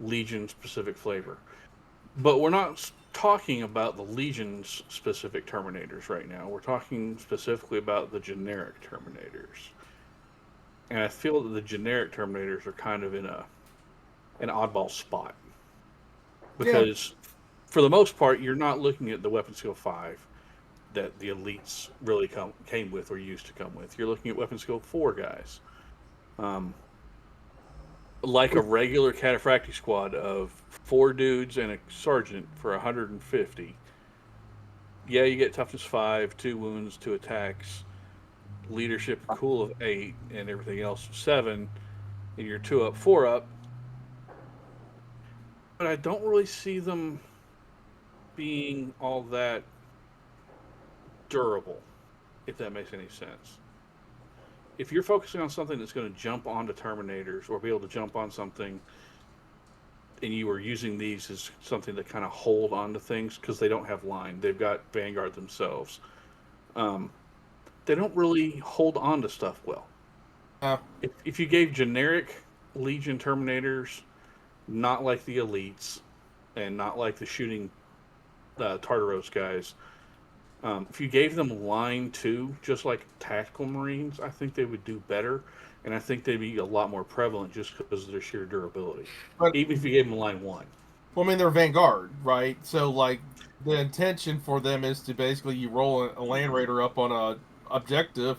Legion specific flavor. But we're not talking about the Legion's specific Terminators right now. We're talking specifically about the generic Terminators. And I feel that the generic Terminators are kind of in an oddball spot. Because for the most part, you're not looking at the weapon skill 5 that the elites really came with or used to come with. You're looking at weapon skill 4 guys. Like a regular Cataphractii squad of 4 dudes and a sergeant for 150. Yeah, you get toughness 5, 2 wounds, 2 attacks, leadership cool of 8, and everything else 7, and you're 2 up, 4 up. But I don't really see them being all that durable, if that makes any sense. If you're focusing on something that's going to jump onto Terminators or be able to jump on something, and you are using these as something that kind of hold onto things because they don't have line, they've got Vanguard themselves. They don't really hold on to stuff well. If you gave generic Legion Terminators, not like the elites, and not like the shooting Tartaros guys, if you gave them line 2, just like tactical Marines, I think they would do better, and I think they'd be a lot more prevalent just because of their sheer durability. But even if you gave them line 1. Well, I mean, they're Vanguard, right? So, like, the intention for them is to basically you roll a Land Raider up on a objective,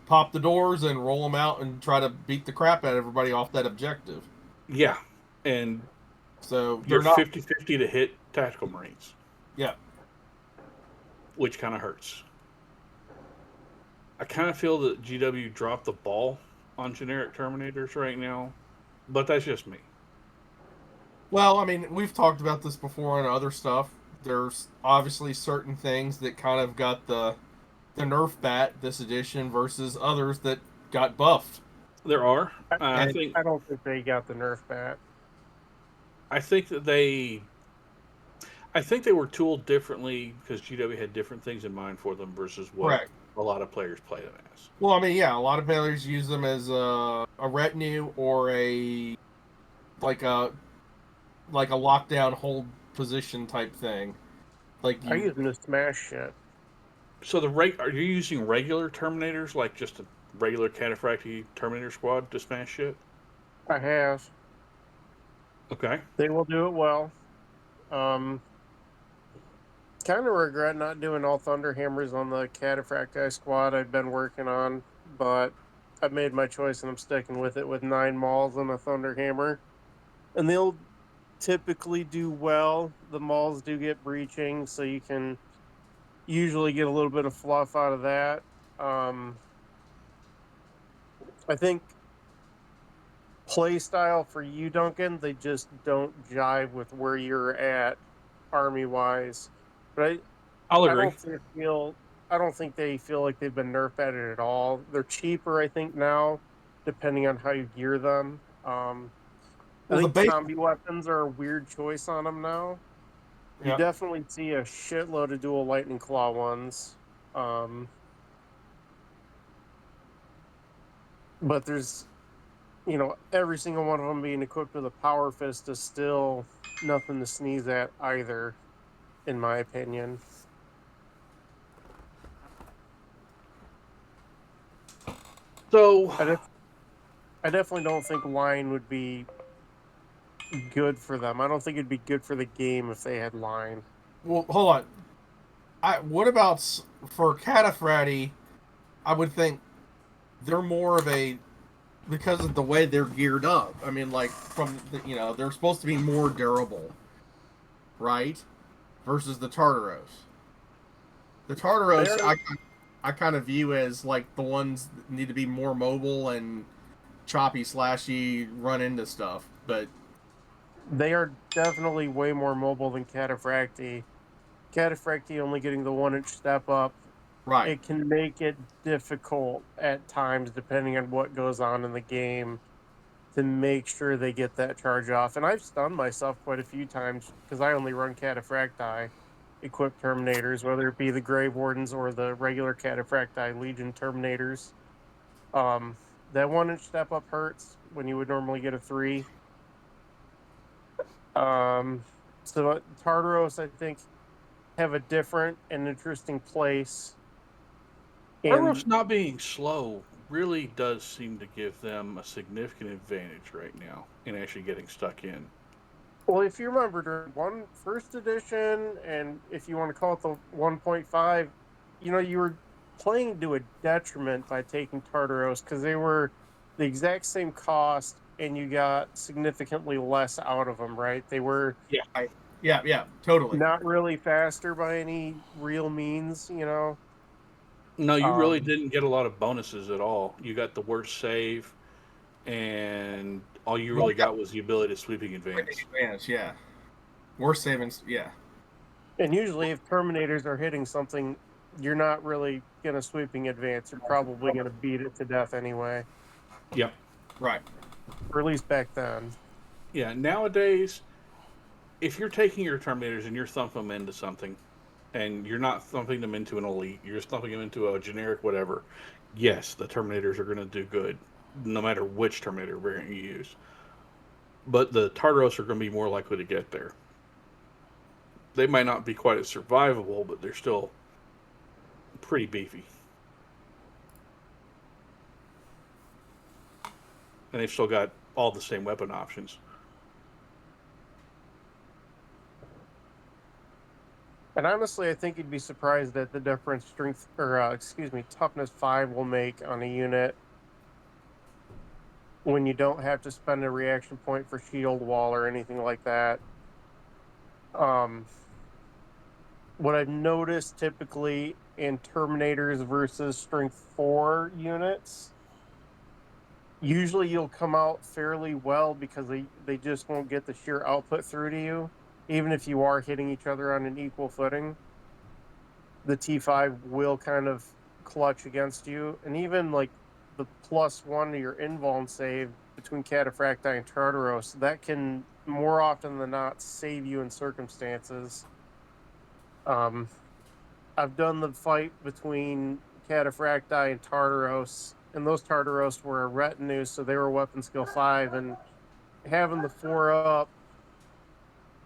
pop the doors, and roll them out and try to beat the crap out of everybody off that objective. Yeah, and so you're not 50-50 to hit tactical Marines. Yeah. Which kind of hurts. I kind of feel that GW dropped the ball on generic Terminators right now, but that's just me. Well, I mean, we've talked about this before on other stuff. There's obviously certain things that kind of got the nerf bat this edition versus others that got buffed. There are. I, I think I don't think they got the Nerf back. I think that I think they were tooled differently because GW had different things in mind for them versus what Correct. a lot of players play them as. Well, I mean, yeah, a lot of players use them as a retinue or a like a lockdown hold position type thing. Like I you, use them to smash shit. So are you using regular Terminators, like just a regular Cataphractii Terminator squad to smash shit? I have. Okay. They will do it well. Kind of regret not doing all Thunder Hammers on the Cataphractii squad I've been working on, but I've made my choice and I'm sticking with it with 9 Mauls and a Thunder Hammer. And they'll typically do well. The Mauls do get breaching, so you can usually get a little bit of fluff out of that. I think play style for you, Duncan, they just don't jive with where you're at army wise. But I'll I agree. don't think they feel like they've been nerfed at it at all. They're cheaper, I think, now, depending on how you gear them. I well, think zombie weapons are a weird choice on them now. You yeah. definitely see a shitload of dual lightning claw ones. But there's, every single one of them being equipped with a power fist is still nothing to sneeze at either, in my opinion. So I definitely don't think line would be good for them. I don't think it'd be good for the game if they had line. Well, hold on. What about for Cataphractii? I would think they're more of a because of the way they're geared up. I mean, like they're supposed to be more durable, right? Versus the Tartaros. The Tartaros, I kind of view as like the ones that need to be more mobile and choppy, slashy, run into stuff. But they are definitely way more mobile than Cataphractii. Cataphractii only getting the 1-inch step up. right, It can make it difficult at times, depending on what goes on in the game, to make sure they get that charge off. And I've stunned myself quite a few times because I only run Cataphractii equipped Terminators, whether it be the Grave Wardens or the regular Cataphractii Legion Terminators. That 1-inch step up hurts when you would normally get a 3. So Tartaros, I think, have a different and interesting place. Tartaros And not being slow really does seem to give them a significant advantage right now in actually getting stuck in. well, if you remember during first edition, and if you want to call it the 1.5, you were playing to a detriment by taking Tartaros because they were the exact same cost and you got significantly less out of them, right? They were yeah, totally. not really faster by any real means. No, you really Um, didn't get a lot of bonuses at all. You got the worst save, and all you really got was the ability to sweeping advance. Advance, yeah. Worst savings, yeah. and usually, if Terminators are hitting something, you're not really going to sweeping advance. You're probably going to beat it to death anyway, Yep. Right. or at least back then. Yeah, nowadays, if you're taking your Terminators and you're thumping them into something, and you're not thumping them into an elite, you're just thumping them into a generic whatever, yes, the Terminators are going to do good, no matter which Terminator variant you use. But the Tartaros are going to be more likely to get there. They might not be quite as survivable, but they're still pretty beefy. And they've still got all the same weapon options. And honestly, I think you'd be surprised at the difference toughness 5 will make on a unit when you don't have to spend a reaction point for shield wall or anything like that. What I've noticed typically in Terminators versus Strength 4 units, usually you'll come out fairly well because they just won't get the sheer output through to you, even if you are hitting each other on an equal footing. The T5 will kind of clutch against you, and even like the +1 to your invuln save between Cataphracti and Tartaros, that can more often than not save you in circumstances. I've done the fight between Cataphracti and Tartaros, and those Tartaros were a retinue, so they were weapon skill 5, and having the 4-up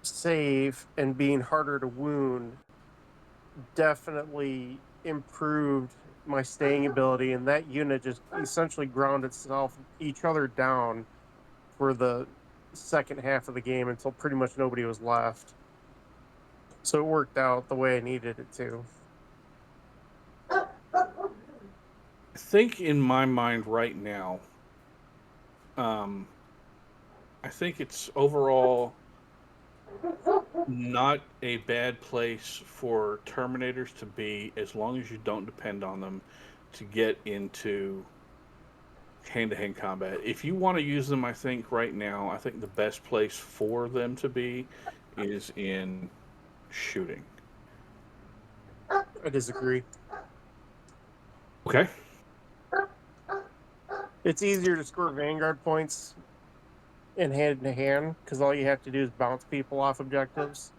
save and being harder to wound definitely improved my staying ability, and that unit just essentially ground each other down for the second half of the game until pretty much nobody was left. So it worked out the way I needed it to. I think in my mind right now, I think it's overall not a bad place for Terminators to be, as long as you don't depend on them to get into hand-to-hand combat. If you want to use them, I think right now, I think the best place for them to be is in shooting. I disagree. Okay. It's easier to score Vanguard points in hand-to-hand because all you have to do is bounce people off objectives.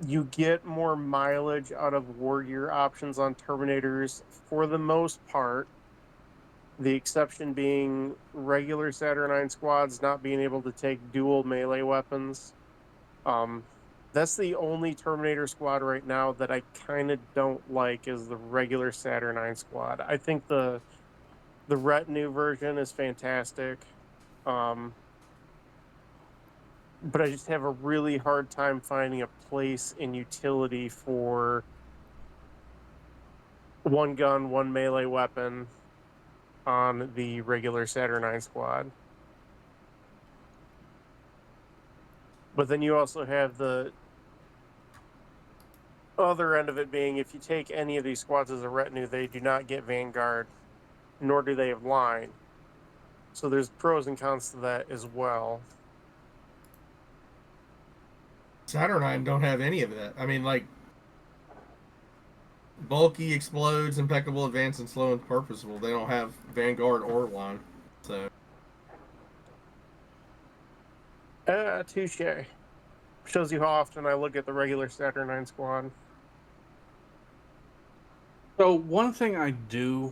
You get more mileage out of war gear options on Terminators for the most part. The exception being regular Saturnine squads not being able to take dual melee weapons. That's the only Terminator squad right now that I kind of don't like is the regular Saturnine squad. I think the retinue version is fantastic. But I just have a really hard time finding a place in utility for one gun, one melee weapon on the regular Saturnine squad. But then you also have the other end of it being, if you take any of these squads as a retinue, they do not get Vanguard, nor do they have line. So there's pros and cons to that as well. Saturnine don't have any of that. I mean, like, bulky, explodes, impeccable, advance, and slow and purposeful. They don't have Vanguard or line. So. Touche. Shows you how often I look at the regular Saturnine squad. So one thing I do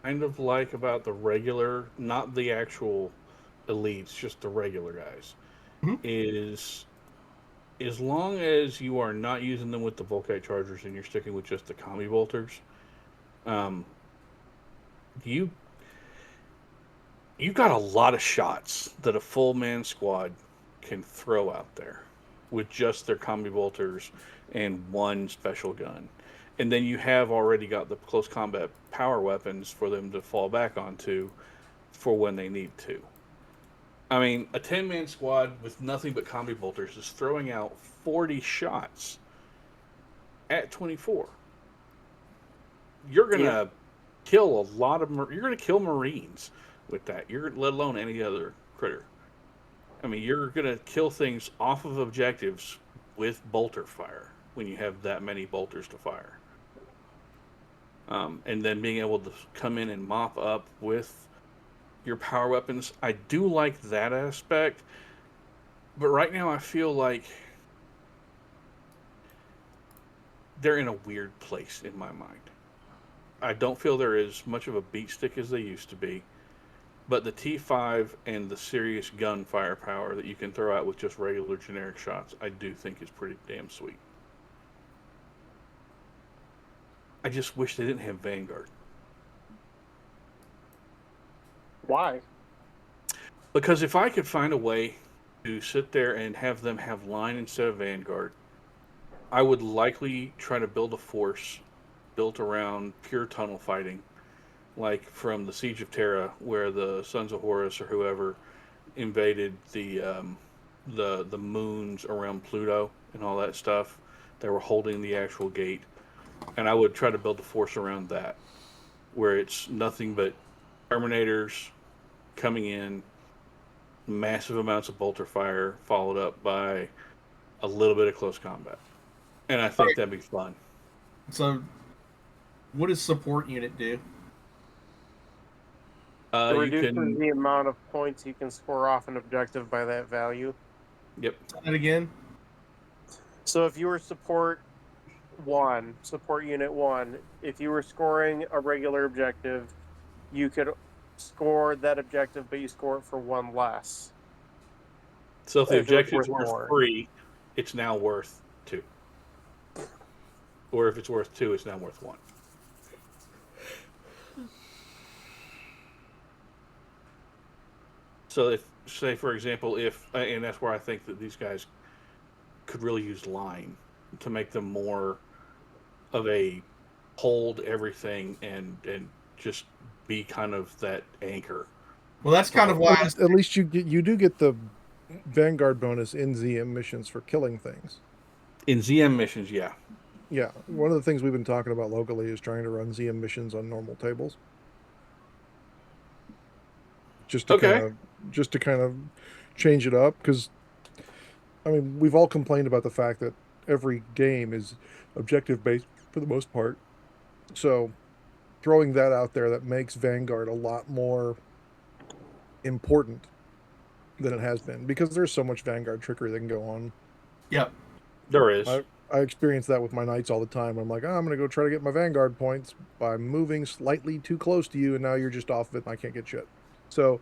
kind of like about the regular, not the actual elites, just the regular guys, is as long as you are not using them with the Volkite Chargers and you're sticking with just the Combi Bolters, you got a lot of shots that a full man squad can throw out there with just their Combi Bolters and one special gun. And then you have already got the close combat power weapons for them to fall back onto for when they need to. I mean, a 10-man squad with nothing but Combi Bolters is throwing out 40 shots at 24. You're going to kill a lot of... You're going to kill Marines with that. Let alone any other critter. I mean, you're going to kill things off of objectives with bolter fire when you have that many bolters to fire. And then being able to come in and mop up with your power weapons. I do like that aspect. But right now I feel like they're in a weird place in my mind. I don't feel they're as much of a beat stick as they used to be. But the T5 and the serious gun firepower that you can throw out with just regular generic shots, I do think is pretty damn sweet. I just wish they didn't have Vanguard. Why? Because if I could find a way to sit there and have them have line instead of Vanguard, I would likely try to build a force built around pure tunnel fighting, like from the Siege of Terra, where the Sons of Horus or whoever invaded the moons around Pluto and all that stuff. They were holding the actual gate. And I would try to build a force around that, where it's nothing but Terminators coming in, massive amounts of bolter fire, followed up by a little bit of close combat. And I think that'd be fun. So, What does support unit do? It You reduces can. the amount of points you can score off an objective by that value. Yep. Say that again. So if you were support unit 1, if you were scoring a regular objective, you could score that objective, but you score it for 1 less. So if the If it was objective's worth worth more. 3, it's now worth 2. Or if it's worth 2, it's now worth 1. So if, say for example, and that's where I think that these guys could really use line to make them more of a hold everything and just be kind of that anchor. Well, that's kind of why. At least you do get the Vanguard bonus in ZM missions for killing things. In ZM missions, yeah. Yeah, one of the things we've been talking about locally is trying to run ZM missions on normal tables. Just to kind of change it up, because I mean, we've all complained about the fact that every game is objective based for the most part. So throwing that out there, that makes Vanguard a lot more important than it has been, because there's so much Vanguard trickery that can go on. Yep. There is. I experience that with my knights all the time. I'm like, I'm going to go try to get my Vanguard points by moving slightly too close to you, and now you're just off of it and I can't get shit. So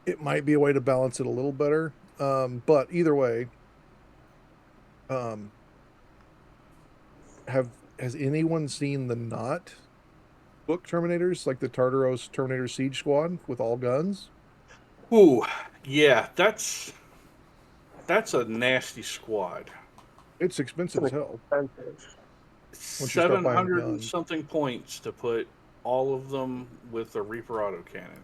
it might be a way to balance it a little better. But either way, has anyone seen the not book Terminators, like the Tartaros Terminator Siege Squad with all guns? Ooh, yeah, that's a nasty squad. It's expensive as hell. Expensive. Once you start buying 700 and guns. something points to put all of them with a Reaper autocannon.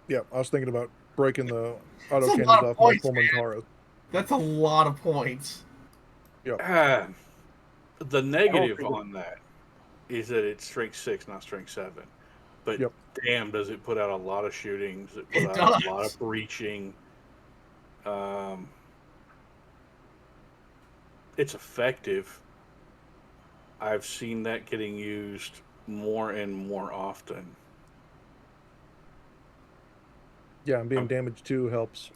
Yeah, I was thinking about breaking the That's a autocannons lot of off my points, Pullman man. Taurus. That's a lot of points. The negative on that is that it's strength 6, not strength 7. But damn, does it put out a lot of shootings? It put out a lot of breaching. It's effective. I've seen that getting used more and more often. Yeah, and being damaged too helps.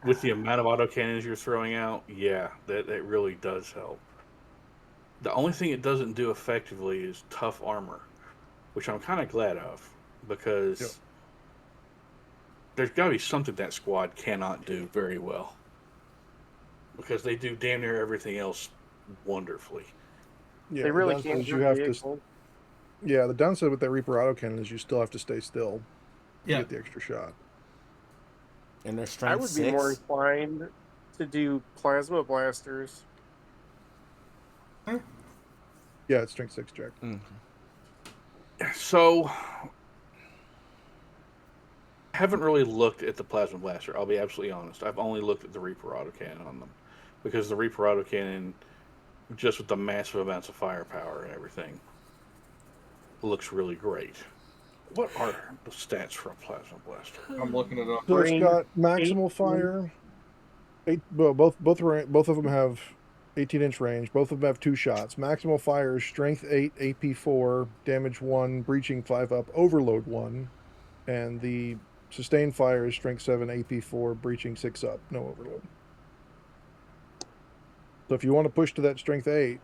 With the amount of autocannons you're throwing out, yeah, that really does help. The only thing it doesn't do effectively is tough armor, which I'm kind of glad of, because there's got to be something that squad cannot do very well. Because they do damn near everything else wonderfully. Yeah, They really can't. The downside with that Reaper autocannon is you still have to stay still to get the extra shot. And their strength I would 6. be more inclined to do plasma blasters. Yeah, it's strength 6, Jack. So, I haven't really looked at the plasma blaster. I'll be absolutely honest. I've only looked at the Reaper autocannon on them, because the Reaper autocannon, just with the massive amounts of firepower and everything, looks really great. What are the stats for a plasma blaster? I'm looking it up. So it's got maximal fire. Both of them have 18-inch range. Both of them have 2 shots. Maximal fire is strength 8, AP 4, damage 1, breaching 5 up, overload 1, and the sustained fire is strength 7, AP 4, breaching 6 up, no overload. So if you want to push to that strength 8,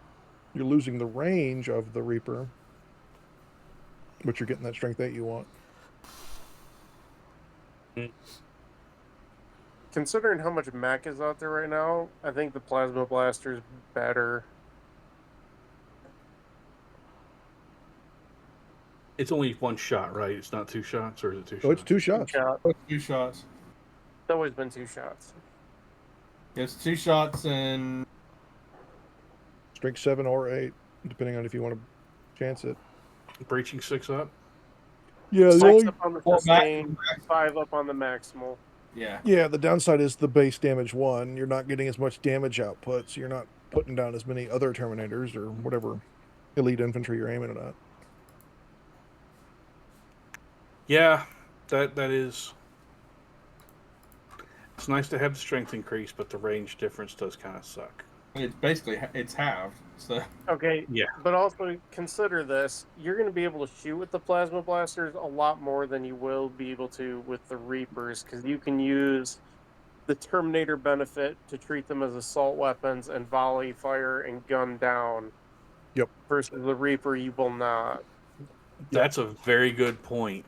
you're losing the range of the Reaper, but you're getting that strength 8 you want. Considering how much mech is out there right now, I think the plasma blaster is better. It's only 1 shot, right? It's not 2 shots, or is it 2 shots? Oh, it's 2 shots. 2 shots. It's always been 2 shots. It's 2 shots and Strength 7 or 8, depending on if you want to chance it. Breaching 6 up? Yeah, 6 up on the sustain, 5 up on the maximal. Yeah, the downside is the base damage 1. You're not getting as much damage output, so you're not putting down as many other Terminators or whatever elite infantry you're aiming it at. Yeah, that is. It's nice to have the strength increase, but the range difference does kind of suck. It's basically it's halved. So Okay, Yeah. but also consider this: you're going to be able to shoot with the plasma blasters a lot more than you will be able to with the Reapers, because you can use the Terminator benefit to treat them as assault weapons and volley fire and gun down. Yep. Versus the Reaper, you will not. That's a very good point.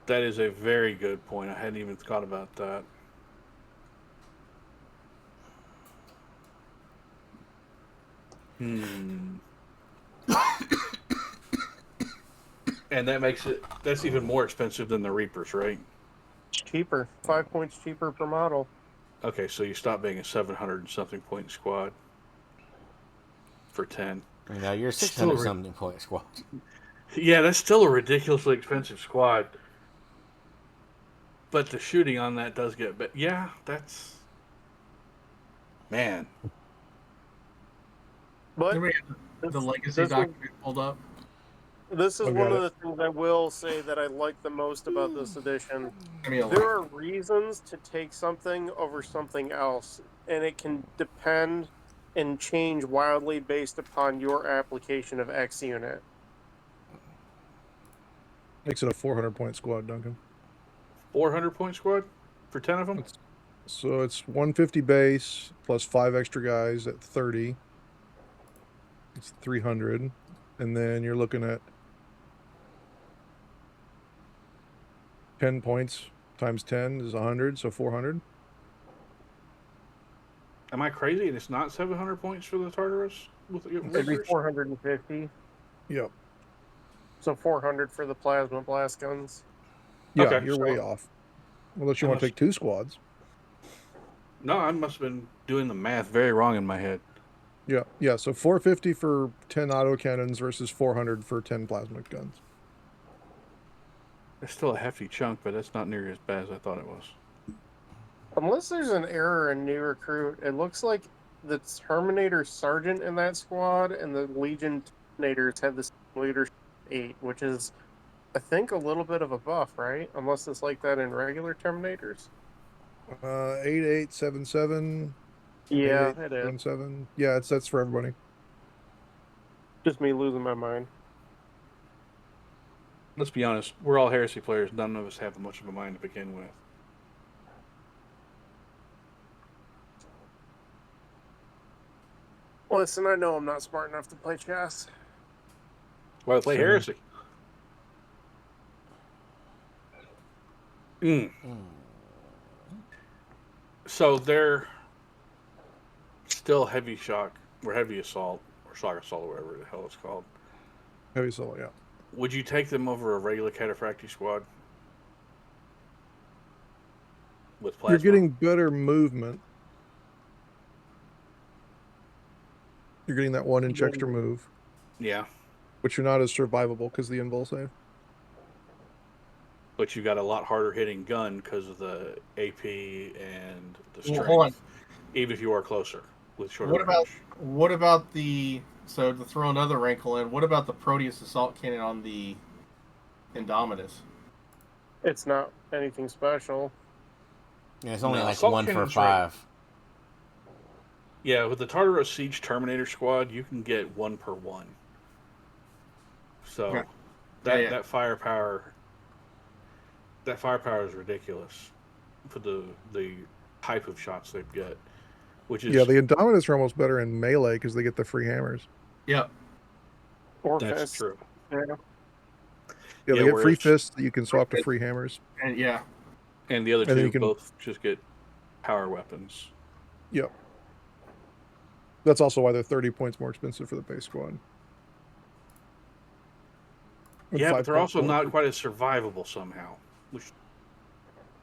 That is a very good point. I hadn't even thought about that. And that makes that's even more expensive than the Reapers, right? It's cheaper, 5 points cheaper per model. Okay, so you stop being a 700 and something point squad for 10. You're Still 600 something point squad. Yeah, that's still a ridiculously expensive squad. But the shooting on that does get better. Yeah, that's... Man. But the legacy document pulled up. This is I've one got of the things I will say that I like the most about this edition. I mean, There are reasons to take something over something else, and it can depend and change wildly based upon your application of X unit. Makes it a 400-point squad, Duncan. 400 point squad for 10 of them? So it's 150 base plus 5 extra guys at 30. It's 300. And then you're looking at 10 points times 10 is 100, so 400. Am I crazy? And it's not 700 points for the Tartarus? It'd be 450. Yep. So 400 for the plasma blast guns. Yeah, Okay, you're way off. Unless you want to take 2 squads. No, I must have been doing the math very wrong in my head. Yeah. So 450 for 10 autocannons versus 400 for 10 plasma guns. It's still a hefty chunk, but that's not nearly as bad as I thought it was. Unless there's an error in new recruit, it looks like the Terminator Sergeant in that squad and the Legion Terminators have the leadership 8, which is, I think, a little bit of a buff, right? Unless it's like that in regular Terminators. 8877. Yeah, it is. 8877. Yeah, that's for everybody. Just me losing my mind. Let's be honest, we're all Heresy players. None of us have much of a mind to begin with. Listen, I know I'm not smart enough to play chess. Why play Heresy? So they're still heavy shock, or heavy assault, or shock assault, or whatever the hell it's called. Heavy assault, yeah. Would you take them over a regular Cataphracti squad? With plasma? You're getting better movement. You're getting that 1 inch extra move. Yeah. Which you're not as survivable because of the invul save. But you got a lot harder hitting gun because of the AP and the strength. Hold on. Even if you are closer with shorter What about the... So to throw another wrinkle in, what about the Proteus assault cannon on the Indominus? It's not anything special. Yeah, it's only No, like assault 1 for cannon's 5. Yeah, with the Tartarus Siege Terminator squad, you can get 1 per 1. So that firepower is ridiculous for the type of shots they get. Which is the Indominus are almost better in melee because they get the free hammers. Yep. Or that's fists. true. Yeah. Yeah, they get free fists that you can swap to free hammers. And And the other And then two you can- both just get power weapons. Yep. That's also why they're 30 points more expensive for the base squad. And Yeah, but 5 they're points also more not quite as survivable somehow. Which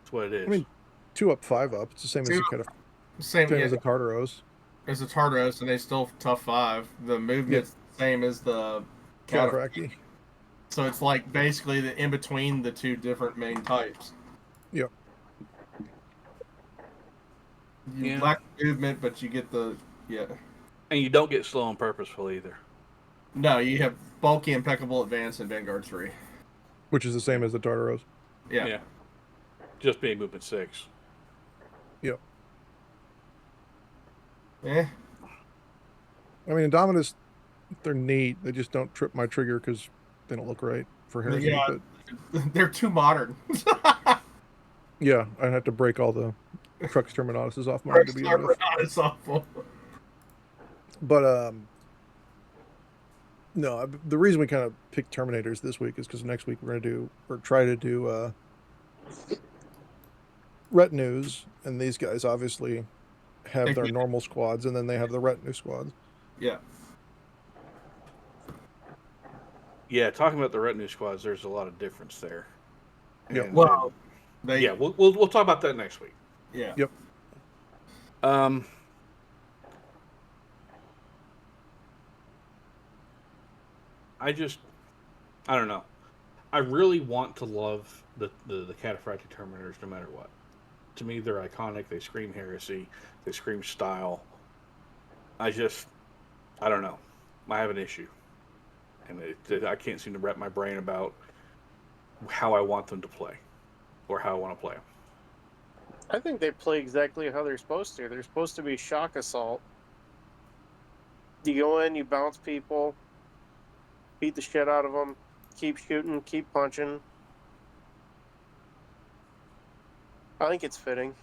is what it is. I mean, 2 up, 5 up. It's the same as the kind of same as the Tartaros. as the Tartaros, and they still tough 5. The movement's the same as the Cataphracti. So it's like basically the in between the two different main types. Yep. You lack movement, but you get the And you don't get slow on purposeful either. No, you have bulky, impeccable advance in Vanguard 3. Which is the same as the Tartaros. Yeah. Just being movement 6. Yep. Eh. I mean, Indominus, they're neat. They just don't trip my trigger because they don't look right for Heresy. Yeah. But They're too modern. yeah, I'd have to break all the Crux Terminatuses off mine to begin with. It's awful. But no, the reason we kind of picked Terminators this week is because next week we're going to try to do retinues, and these guys obviously have their normal squads, and then they have the retinue squads. Yeah. Yeah, talking about the retinue squads, there's a lot of difference there. Yeah. And, Well, we'll talk about that next week. Yeah. Yep. I don't know. I really want to love the Cataphractic Terminators no matter what. To me, they're iconic. They scream heresy. They scream style. I don't know. I have an issue. And I can't seem to wrap my brain about how I want them to play. Or how I want to play them. I think they play exactly how they're supposed to. They're supposed to be shock assault. You go in, you bounce people, beat the shit out of them, keep shooting, keep punching. I think it's fitting.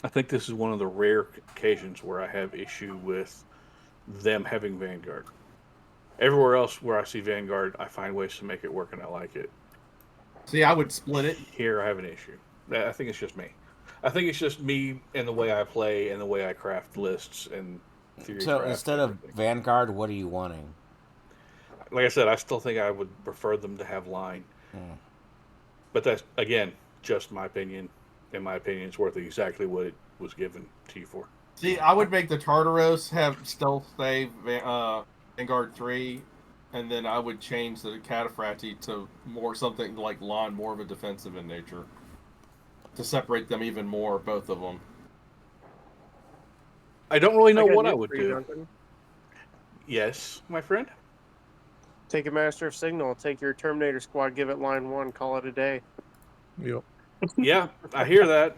I think this is one of the rare occasions where I have issue with them having Vanguard. Everywhere else where I see Vanguard, I find ways to make it work and I like it. See, I would split it. Here, I have an issue. I think it's just me. I think it's just me and the way I play and the way I craft lists and theory. So instead of Vanguard, what are you wanting? Like I said, I still think I would prefer them to have line. But that's, again, just my opinion. In my opinion, it's worth exactly what it was given to you for. See, I would make the Tartaros have stealth save Vanguard 3, and then I would change the Cataphracti to more something like Lon, more of a defensive in nature, to separate them even more, both of them. I don't really know what I news would for you, do. Duncan. Yes, my friend? Take a Master of Signal, take your Terminator squad, give it line 1, call it a day. Yep. Yeah, I hear that.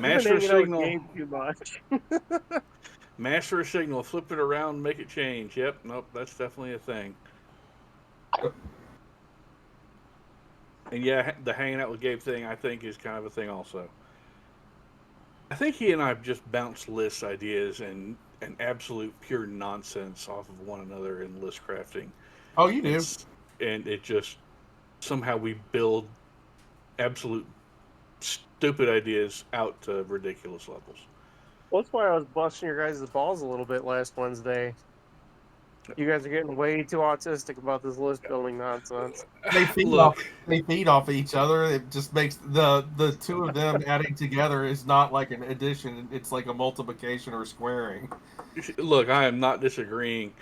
Master of Signal. Too much. Master of Signal, flip it around, make it change. Yep, nope, that's definitely a thing. And yeah, the hanging out with Gabe thing, I think, is kind of a thing also. I think he and I have just bounced list ideas and absolute pure nonsense off of one another in list crafting. Oh, you do. And it just, somehow we build absolute stupid ideas out to ridiculous levels. Well, that's why I was busting your guys' balls a little bit last Wednesday. You guys are getting way too autistic about this list building nonsense. They feed off each other. It just makes the two of them adding together is not like an addition. It's like a multiplication or squaring. Look, I am not disagreeing.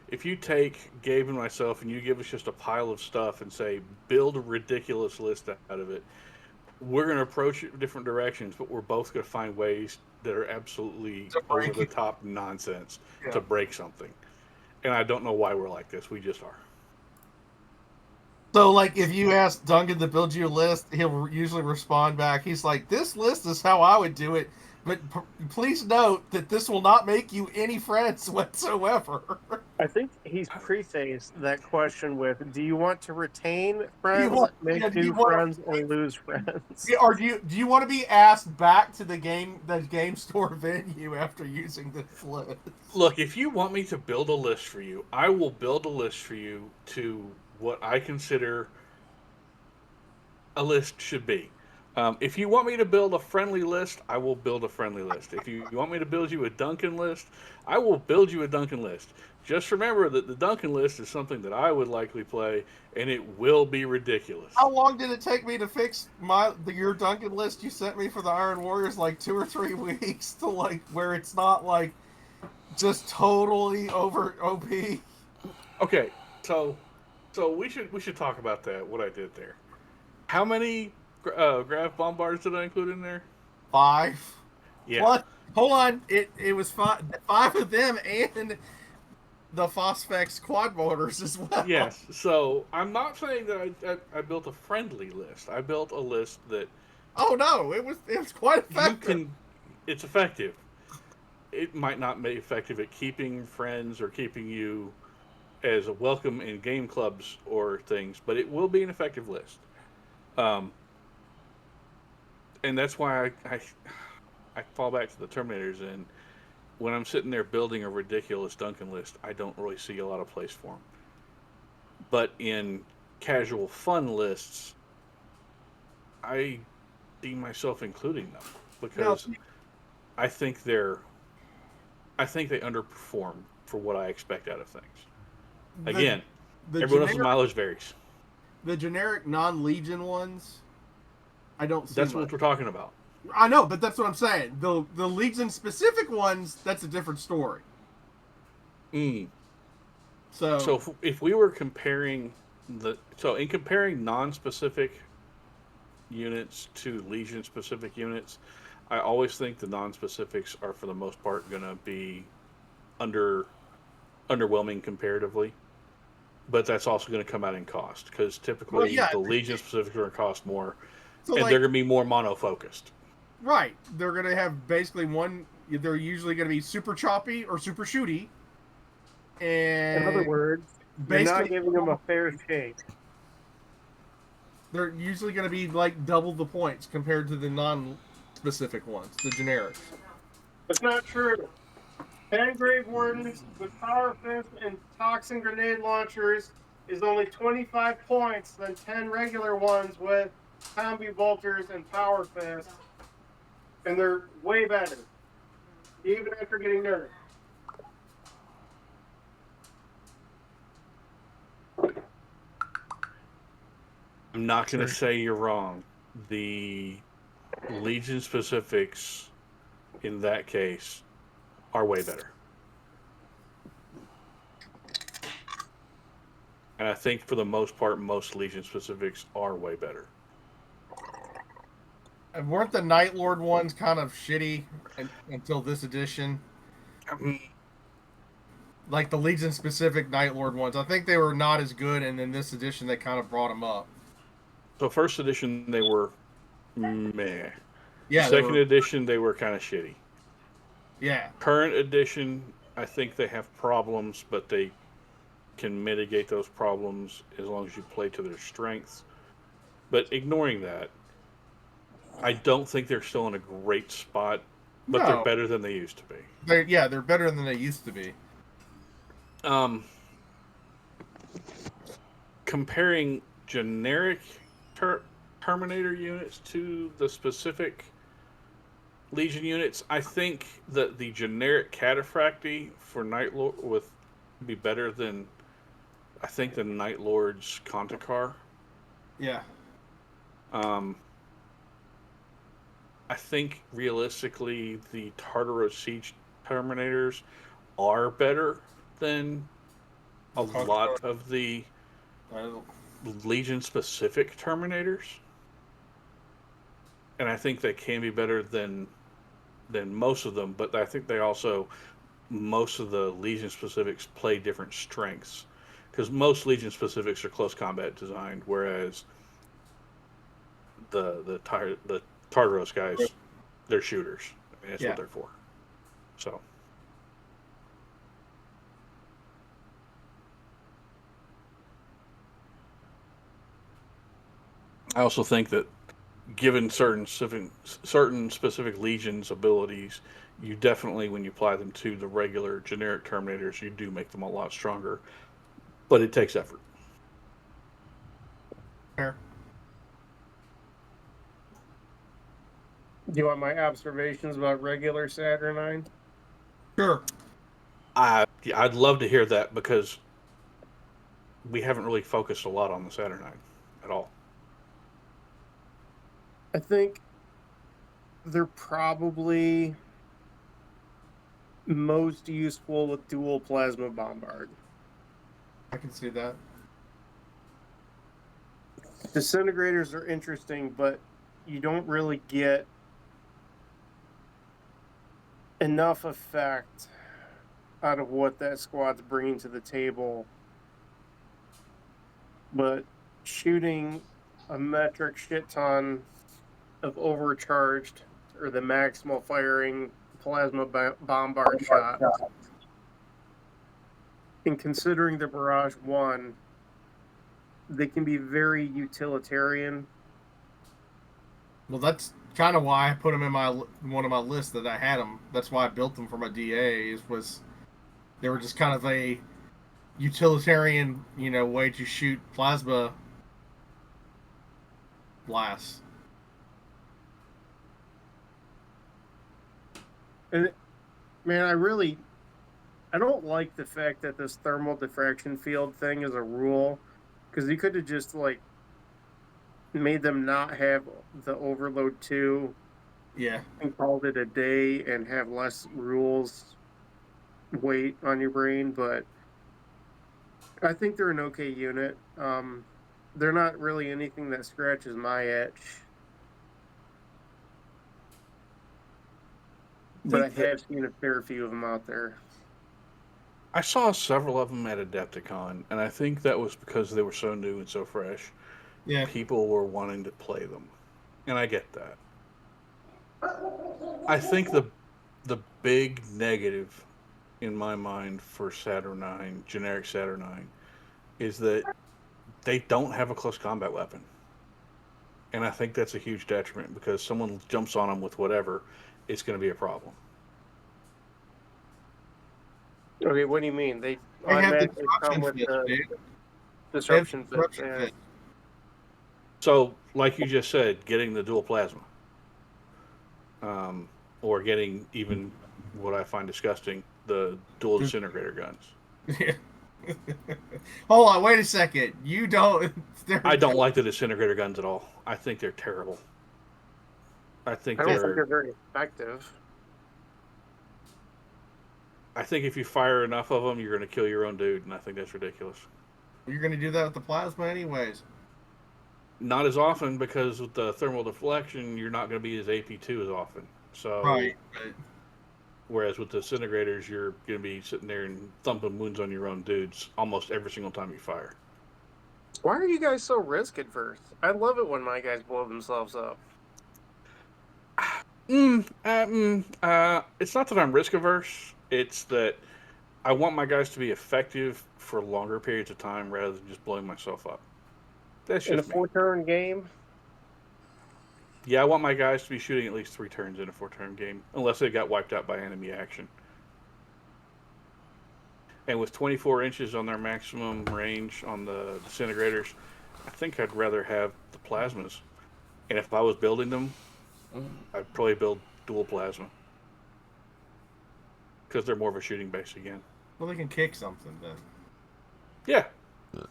If you take Gabe and myself and you give us just a pile of stuff and say, build a ridiculous list out of it, we're going to approach it different directions, but we're both going to find ways that are absolutely over-the-top nonsense to break something. And I don't know why we're like this. We just are. So, like, if you ask Duncan to build you a list, he'll usually respond back. He's like, this list is how I would do it, but please note that this will not make you any friends whatsoever. I think he's prefaced that question with, do you want to retain friends, make new friends, or lose friends? Or do you want to be asked back to the game store venue after using this list? Look, if you want me to build a list for you, I will build a list for you to what I consider a list should be. If you want me to build a friendly list, I will build a friendly list. If you want me to build you a Duncan list, I will build you a Duncan list. Just remember that the Duncan list is something that I would likely play, and it will be ridiculous. How long did it take me to fix your Duncan list you sent me for the Iron Warriors? Like 2 or 3 weeks to like where it's not like just totally over OP. Okay, so we should talk about that. What I did there. How many Grav Bombards did I include in there? 5. Yeah. What? Hold on. It was 5 of them and the Phosphex quad mortars as well. Yes. So I'm not saying that I built a friendly list. I built a list that Oh no, it was quite effective. It's effective. It might not be effective at keeping friends or keeping you as a welcome in game clubs or things, but it will be an effective list. Um, and that's why I fall back to the Terminators. And when I'm sitting there building a ridiculous Duncan list, I don't really see a lot of place for them. But in casual fun lists, I see myself including them because I think they underperform for what I expect out of things. Again, everyone else's mileage varies. The generic non-Legion ones, I don't see. That's what we're talking about. I know, but that's what I'm saying. The Legion specific ones, that's a different story. So if we were comparing in comparing non-specific units to Legion specific units, I always think the non-specifics are for the most part going to be underwhelming comparatively. But that's also going to come out in cost because typically the Legion specifics are going to cost more, and they're going to be more mono-focused. Right. They're going to have basically one. They're usually going to be super choppy or super shooty. And in other words, you're not giving them a fair shake. They're usually going to be like double the points compared to the non-specific ones, the generics. That's not true. 10 Grave Wardens with Power Fist and Toxin Grenade Launchers is only 25 points than 10 regular ones with Combi Bolters and Power Fist. And they're way better, even after getting nerfed. I'm not going to say you're wrong. The Legion specifics, in that case, are way better. And I think for the most part, most Legion specifics are way better. And weren't the Night Lord ones kind of shitty until this edition? Like the Legion specific Night Lord ones. I think they were not as good, and in this edition they kind of brought them up. So first edition they were meh. Yeah. Second edition they were kind of shitty. Yeah. Current edition, I think they have problems, but they can mitigate those problems as long as you play to their strengths. But ignoring that, I don't think they're still in a great spot, but they're better than they used to be. They're better than they used to be. Comparing generic Terminator units to the specific Legion units, I think that the generic Cataphracti for Night Lord would be better than, I think, the Night Lord's Contakar. Yeah. I think realistically the Tartaros Siege Terminators are better than a lot of the Legion specific Terminators. And I think they can be better than most of them, but I think they also, most of the Legion specifics play different strengths. Because most Legion specifics are close combat designed, whereas the Tartaros guys, they're shooters. I mean, that's what they're for. So. I also think that given certain specific Legion's abilities, you definitely, when you apply them to the regular generic Terminators, you do make them a lot stronger. But it takes effort. Fair. Do you want my observations about regular Saturnine? Sure. I'd love to hear that because we haven't really focused a lot on the Saturnine at all. I think they're probably most useful with dual plasma bombard. I can see that. Disintegrators are interesting, but you don't really get enough effect out of what that squad's bringing to the table. But shooting a metric shit ton of overcharged or the maximal firing plasma bombard shot. And considering the Barrage 1, they can be very utilitarian. Well, that's kind of why I put them in one of my lists that I had them. That's why I built them for my DAs, was they were just kind of a utilitarian, way to shoot plasma blasts. And man, I don't like the fact that this thermal diffraction field thing is a rule, because you could have just made them not have the overload 2, and called it a day and have less rules weight on your brain. But I think they're an okay unit. They're not really anything that scratches my itch. But I have seen a fair few of them out there. I saw several of them at Adepticon, and I think that was because they were so new and so fresh. Yeah. People were wanting to play them, and I get that. I think the big negative in my mind for Saturnine, generic Saturnine, is that they don't have a close combat weapon. And I think that's a huge detriment, because someone jumps on them with whatever, it's going to be a problem. Okay, what do you mean? They have automatically come with the disruption fit. So, like you just said, getting the dual plasma. Or getting, even what I find disgusting, the dual disintegrator guns. Hold on, wait a second. You don't... I don't like the disintegrator guns at all. I think they're terrible. I don't think they're very effective. I think if you fire enough of them, you're going to kill your own dude, and I think that's ridiculous. You're going to do that with the plasma anyways. Not as often, because with the thermal deflection, you're not going to be as AP2 as often. So, right. Whereas with the disintegrators, you're going to be sitting there and thumping wounds on your own dudes almost every single time you fire. Why are you guys so risk adverse? I love it when my guys blow themselves up. It's not that I'm risk averse. It's that I want my guys to be effective for longer periods of time rather than just blowing myself up. That's just in a 4-turn game? Yeah, I want my guys to be shooting at least 3 turns in a 4-turn game, unless they got wiped out by enemy action. And with 24 inches on their maximum range on the disintegrators, I think I'd rather have the plasmas. And if I was building them, I'd probably build dual plasma. Because they're more of a shooting base again. Well, they can kick something then. Yeah,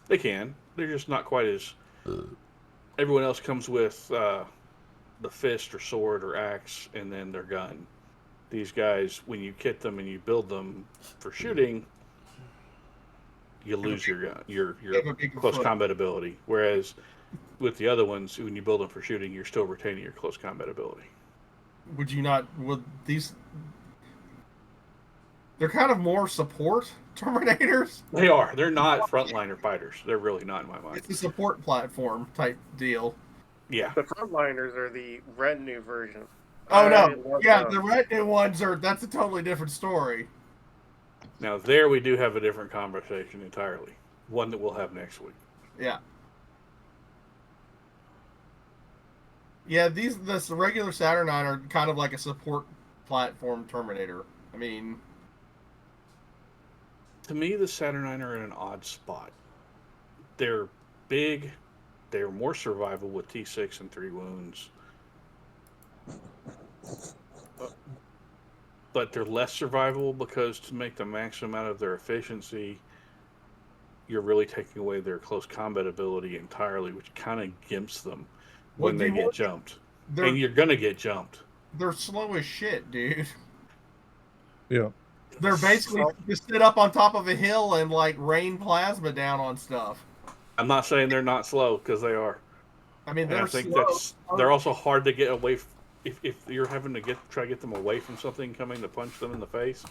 they can. They're just not quite as... Everyone else comes with the fist or sword or axe and then their gun. These guys, when you kit them and you build them for shooting, you lose your gun, your close combat ability. Whereas with the other ones, when you build them for shooting, you're still retaining your close combat ability. Would you not... Would these... They're kind of more support Terminators. They are. They're not frontliner fighters. They're really not, in my mind. It's a support platform type deal. Yeah. The frontliners are the retinue version. Oh, no. Yeah, the retinue ones are... That's a totally different story. Now, there we do have a different conversation entirely. One that we'll have next week. Yeah. Yeah, this regular Saturnine are kind of like a support platform Terminator. I mean... To me, the Saturnine are in an odd spot. They're big. They're more survival with T6 and 3 wounds. But they're less survivable because to make the maximum out of their efficiency, you're really taking away their close combat ability entirely, which kind of gimps them when they get jumped. And you're going to get jumped. They're slow as shit, dude. Yeah. They're basically just sit up on top of a hill and like rain plasma down on stuff. I'm not saying they're not slow, because they are. I mean, I think they're also hard to get away. If you're having to try to get them away from something coming to punch them in the face,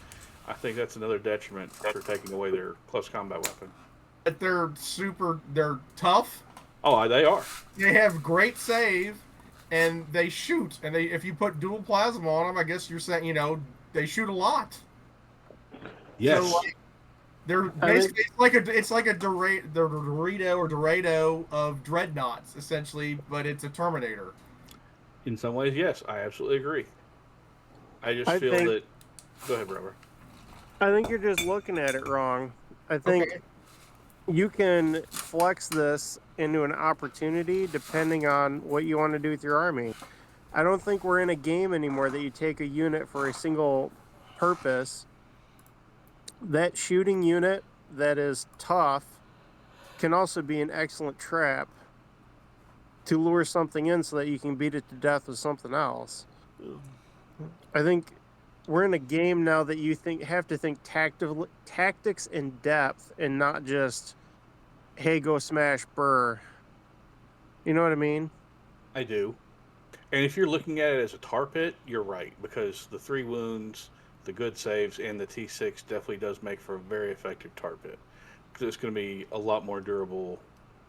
I think that's another detriment for taking away their close combat weapon. But they're tough. Oh, they are. They have great save, and they shoot. And if you put dual plasma on them, I guess you're saying, they shoot a lot. Yes. So, like, they're basically it's like a Dorito of dreadnoughts, essentially, but it's a Terminator. In some ways, yes, I absolutely agree. I feel that. Go ahead, Robert. I think you're just looking at it wrong. I think you can flex this into an opportunity depending on what you want to do with your army. I don't think we're in a game anymore that you take a unit for a single purpose. That shooting unit that is tough can also be an excellent trap to lure something in so that you can beat it to death with something else. I think we're in a game now that you have to think tactics in depth and not just, hey, go smash burr. You know what I mean? I do. And if you're looking at it as a tar pit, you're right, because the 3 wounds, the good saves, and the T6 definitely does make for a very effective tar pit. Because it's going to be a lot more durable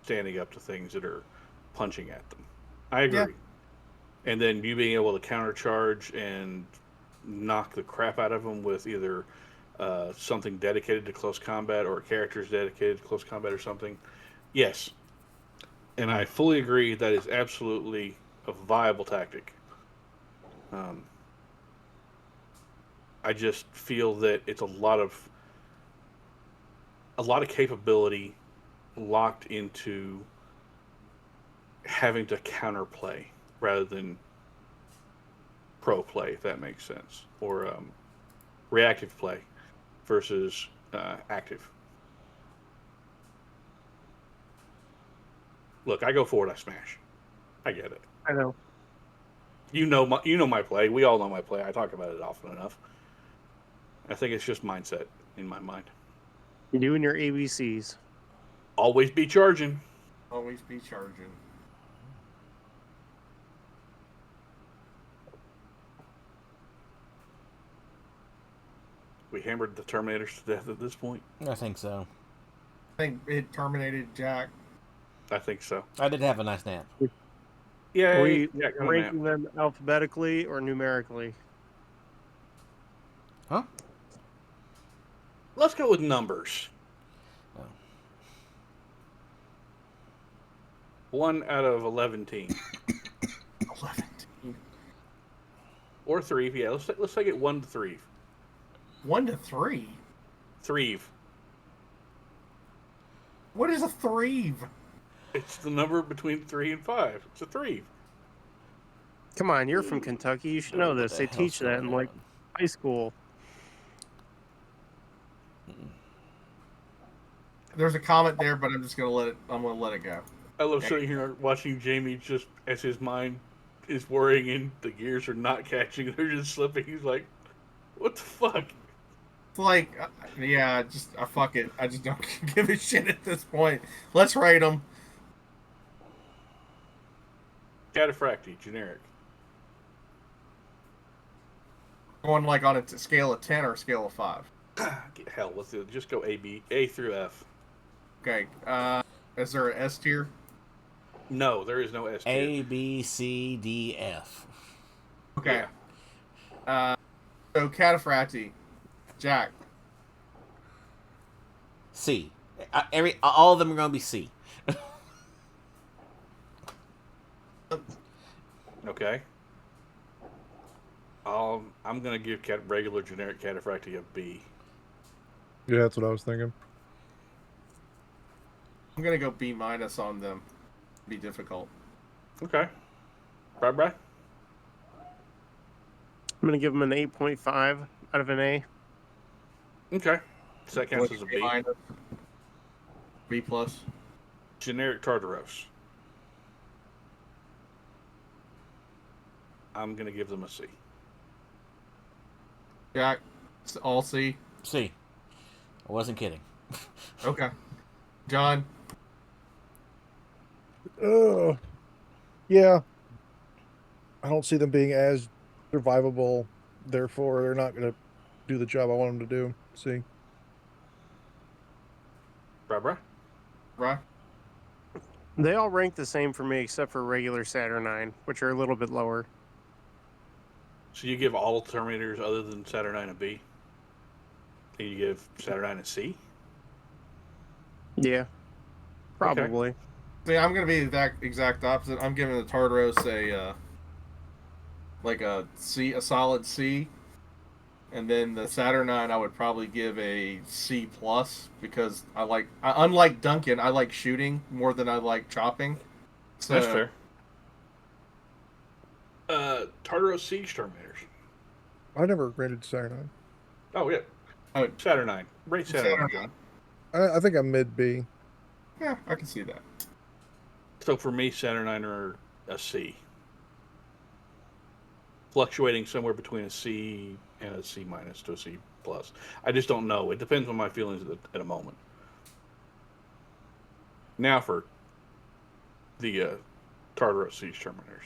standing up to things that are punching at them. I agree. Yeah. And then you being able to countercharge and knock the crap out of them with either something dedicated to close combat or characters dedicated to close combat or something. Yes. And I fully agree that is absolutely a viable tactic. I just feel that it's a lot of capability locked into having to counterplay rather than pro play, if that makes sense, or reactive play versus active. Look, I go forward, I smash. I get it. I know. You know my play. We all know my play. I talk about it often enough. I think it's just mindset in my mind. You're doing your ABCs. Always be charging. Always be charging. We hammered the Terminators to death at this point. I think so. I think it terminated Jack. I think so. I did have a nice nap. Yeah. Are we ranking them alphabetically or numerically? Huh? Let's go with numbers. Oh. 1 out of 11 team. 11 team. Or 3. Yeah, let's take it 1 to 3. 1 to 3? 3. What is a 3? It's the number between 3 and 5. It's a 3. Come on, you're from Kentucky. You should know this. They teach that in like high school. There's a comment there, but I'm gonna let it go. I love sitting here watching Jamie just as his mind is worrying and the gears are not catching. They're just slipping. He's like, what the fuck? It's like, fuck it. I just don't give a shit at this point. Let's rate them. Cataphracti, generic. Going like on a scale of 10 or a scale of 5? Hell, let's do it. Just go A through F. Okay. Is there an S tier? No, there is no S tier. A, B, C, D, F. Okay. Yeah. So Cataphracti, Jack. C. All of them are going to be C. Okay. I'm going to give regular generic Cataphracti a B. Yeah, that's what I was thinking. I'm going to go B- on them. Be difficult. Okay. Bye. I'm going to give them an 8.5 out of an A. Okay. So that counts as a B. B+. Generic Tartaros. I'm going to give them a C. Jack, all C? C. I wasn't kidding. Okay. John? Yeah. I don't see them being as survivable. Therefore, they're not going to do the job I want them to do. C. Barbara? Right. They all rank the same for me except for regular Saturnine, which are a little bit lower. So you give all Terminators other than Saturnine a B? And you give Saturnine a C? Yeah, probably. Okay. See, I'm gonna be the exact opposite. I'm giving the Tartaros a like a C, a solid C, and then the Saturnine I would probably give a C plus because unlike Duncan, I like shooting more than I like chopping. So, That's fair. Tartaros Siege Terminators. I never rated Saturnine. Oh, yeah. Oh, Saturnine. Rate Saturnine, John. I think I'm mid B. yeah, I can see that. So for me, Saturnine are a C. Fluctuating somewhere between a C and a C minus to a C plus. I just don't know. It depends on my feelings at a moment. Now for the Tartaros Siege Terminators.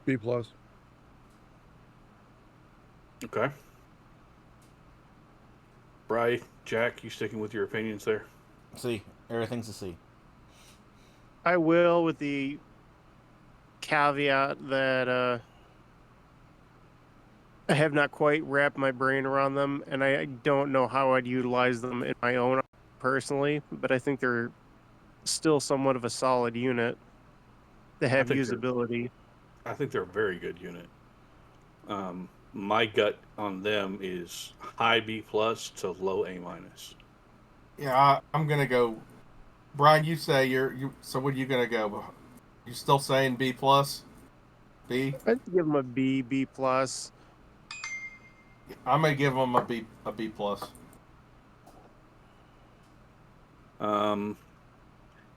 B plus. Okay. Bri, Jack, you sticking with your opinions there? C. Everything's a C. I will, with the caveat that I have not quite wrapped my brain around them, and I don't know how I'd utilize them in my own personally, but I think they're still somewhat of a solid unit that have usability. I think they're a very good unit. My gut on them is high B plus to low A minus. Yeah, I'm gonna go. Brian, you say you. So what are you gonna go? You still saying B plus? B? I'd give them a B, B plus. I'm gonna give them a B plus.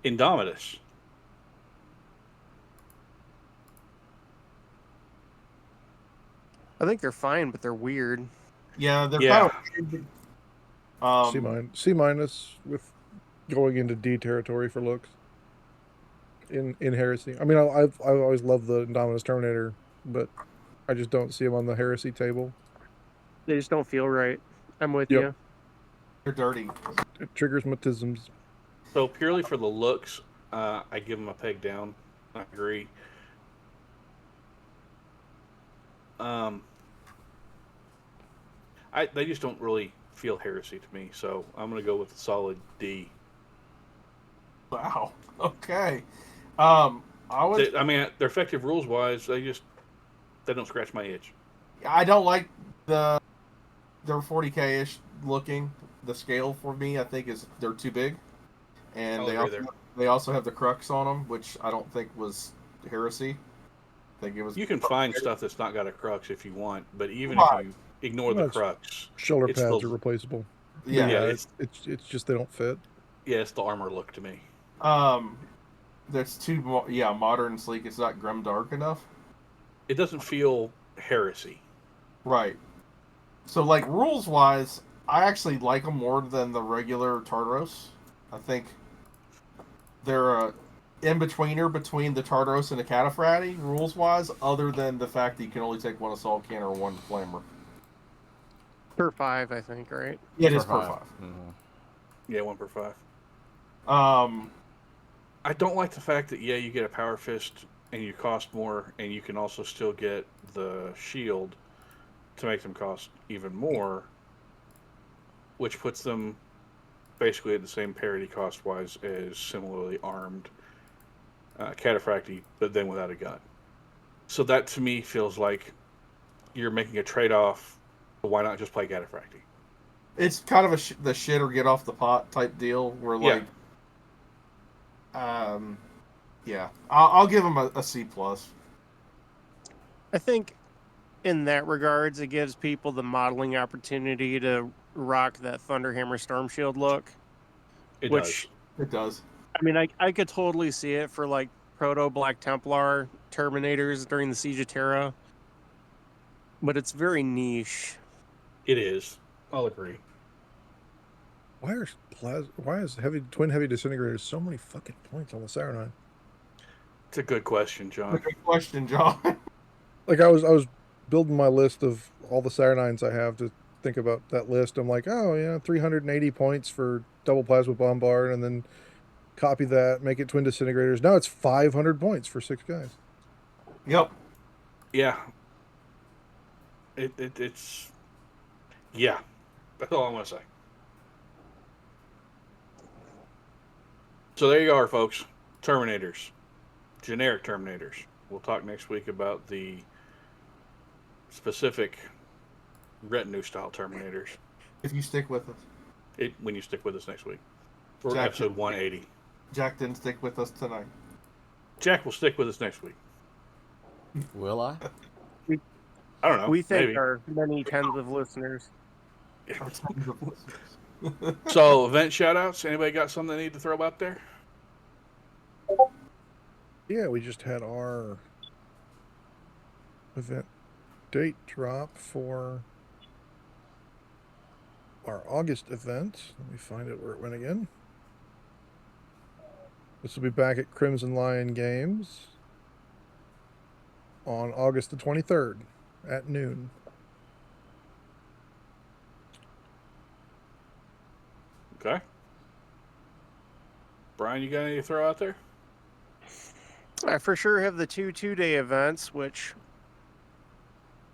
Indomitus. I think they're fine, but they're weird. Yeah, they're Yeah. kind of. C minus with going into D territory for looks. In Heresy, I mean, I've always loved the Indominus Terminator, but I just don't see him on the Heresy table. They just don't feel right. I'm with Yep. you. They're dirty. It triggers my tisms. So purely for the looks, I give them a peg down. I agree. They just don't really feel heresy to me, so I'm gonna go with a solid D. Wow. Okay. I would. They're effective rules wise. They don't scratch my itch. I don't like they're 40K ish looking. The scale for me, I think, is they're too big, and they also have the crux on them, which I don't think was heresy. I think it was. You can find stuff that's not got a crux if you want, but even if you ignore the crux, shoulder pads are replaceable. Yeah, it's just they don't fit. Yeah, it's the armor look to me. That's too modern and sleek. It's not grim dark enough. It doesn't feel heresy. Right. So, like, rules wise, I actually like them more than the regular Tartaros. I think they're a in-betweener between the Tartaros and the Cataphractii, rules wise, other than the fact that you can only take one assault cannon or one flamer. Per 5, I think, right? Yeah, it is per 5. Mm-hmm. Yeah, 1 per 5. I don't like the fact that you get a power fist and you cost more, and you can also still get the shield to make them cost even more, which puts them basically at the same parity cost wise as similarly armed Cataphractii, but then without a gun. So that to me feels like you're making a trade off. Why not just play Cataphractii? It's kind of the shit or get off the pot type deal where, like, I'll give them a C plus. I think in that regards, it gives people the modeling opportunity to rock that Thunderhammer Storm Shield look. It does. I mean, I could totally see it for, like, Proto Black Templar Terminators during the Siege of Terra, but it's very niche. It is. I'll agree. Why is twin heavy disintegrators so many fucking points on the Saturnine? It's a good question, John. Good question, John. Like I was building my list of all the Saturnines I have to think about that list. I'm like, oh yeah, 380 points for double plasma bombard, and then copy that, make it twin disintegrators. Now it's 500 points for 6 guys. Yep. Yeah. It's yeah. That's all I'm gonna say. So there you are, folks. Terminators. Generic Terminators. We'll talk next week about the specific retinue-style Terminators. If you stick with us. When you stick with us next week. For Jack episode 180. Jack didn't stick with us tonight. Jack will stick with us next week. Will I? I don't know. We thank maybe. our many tens of listeners. So, event shout-outs. Anybody got something they need to throw out there? Yeah, we just had our event date drop for our August event. Let me find it where it went again. This will be back at Crimson Lion Games on August the 23rd at noon. Okay. Brian, you got any to throw out there? I for sure have the two-day events, which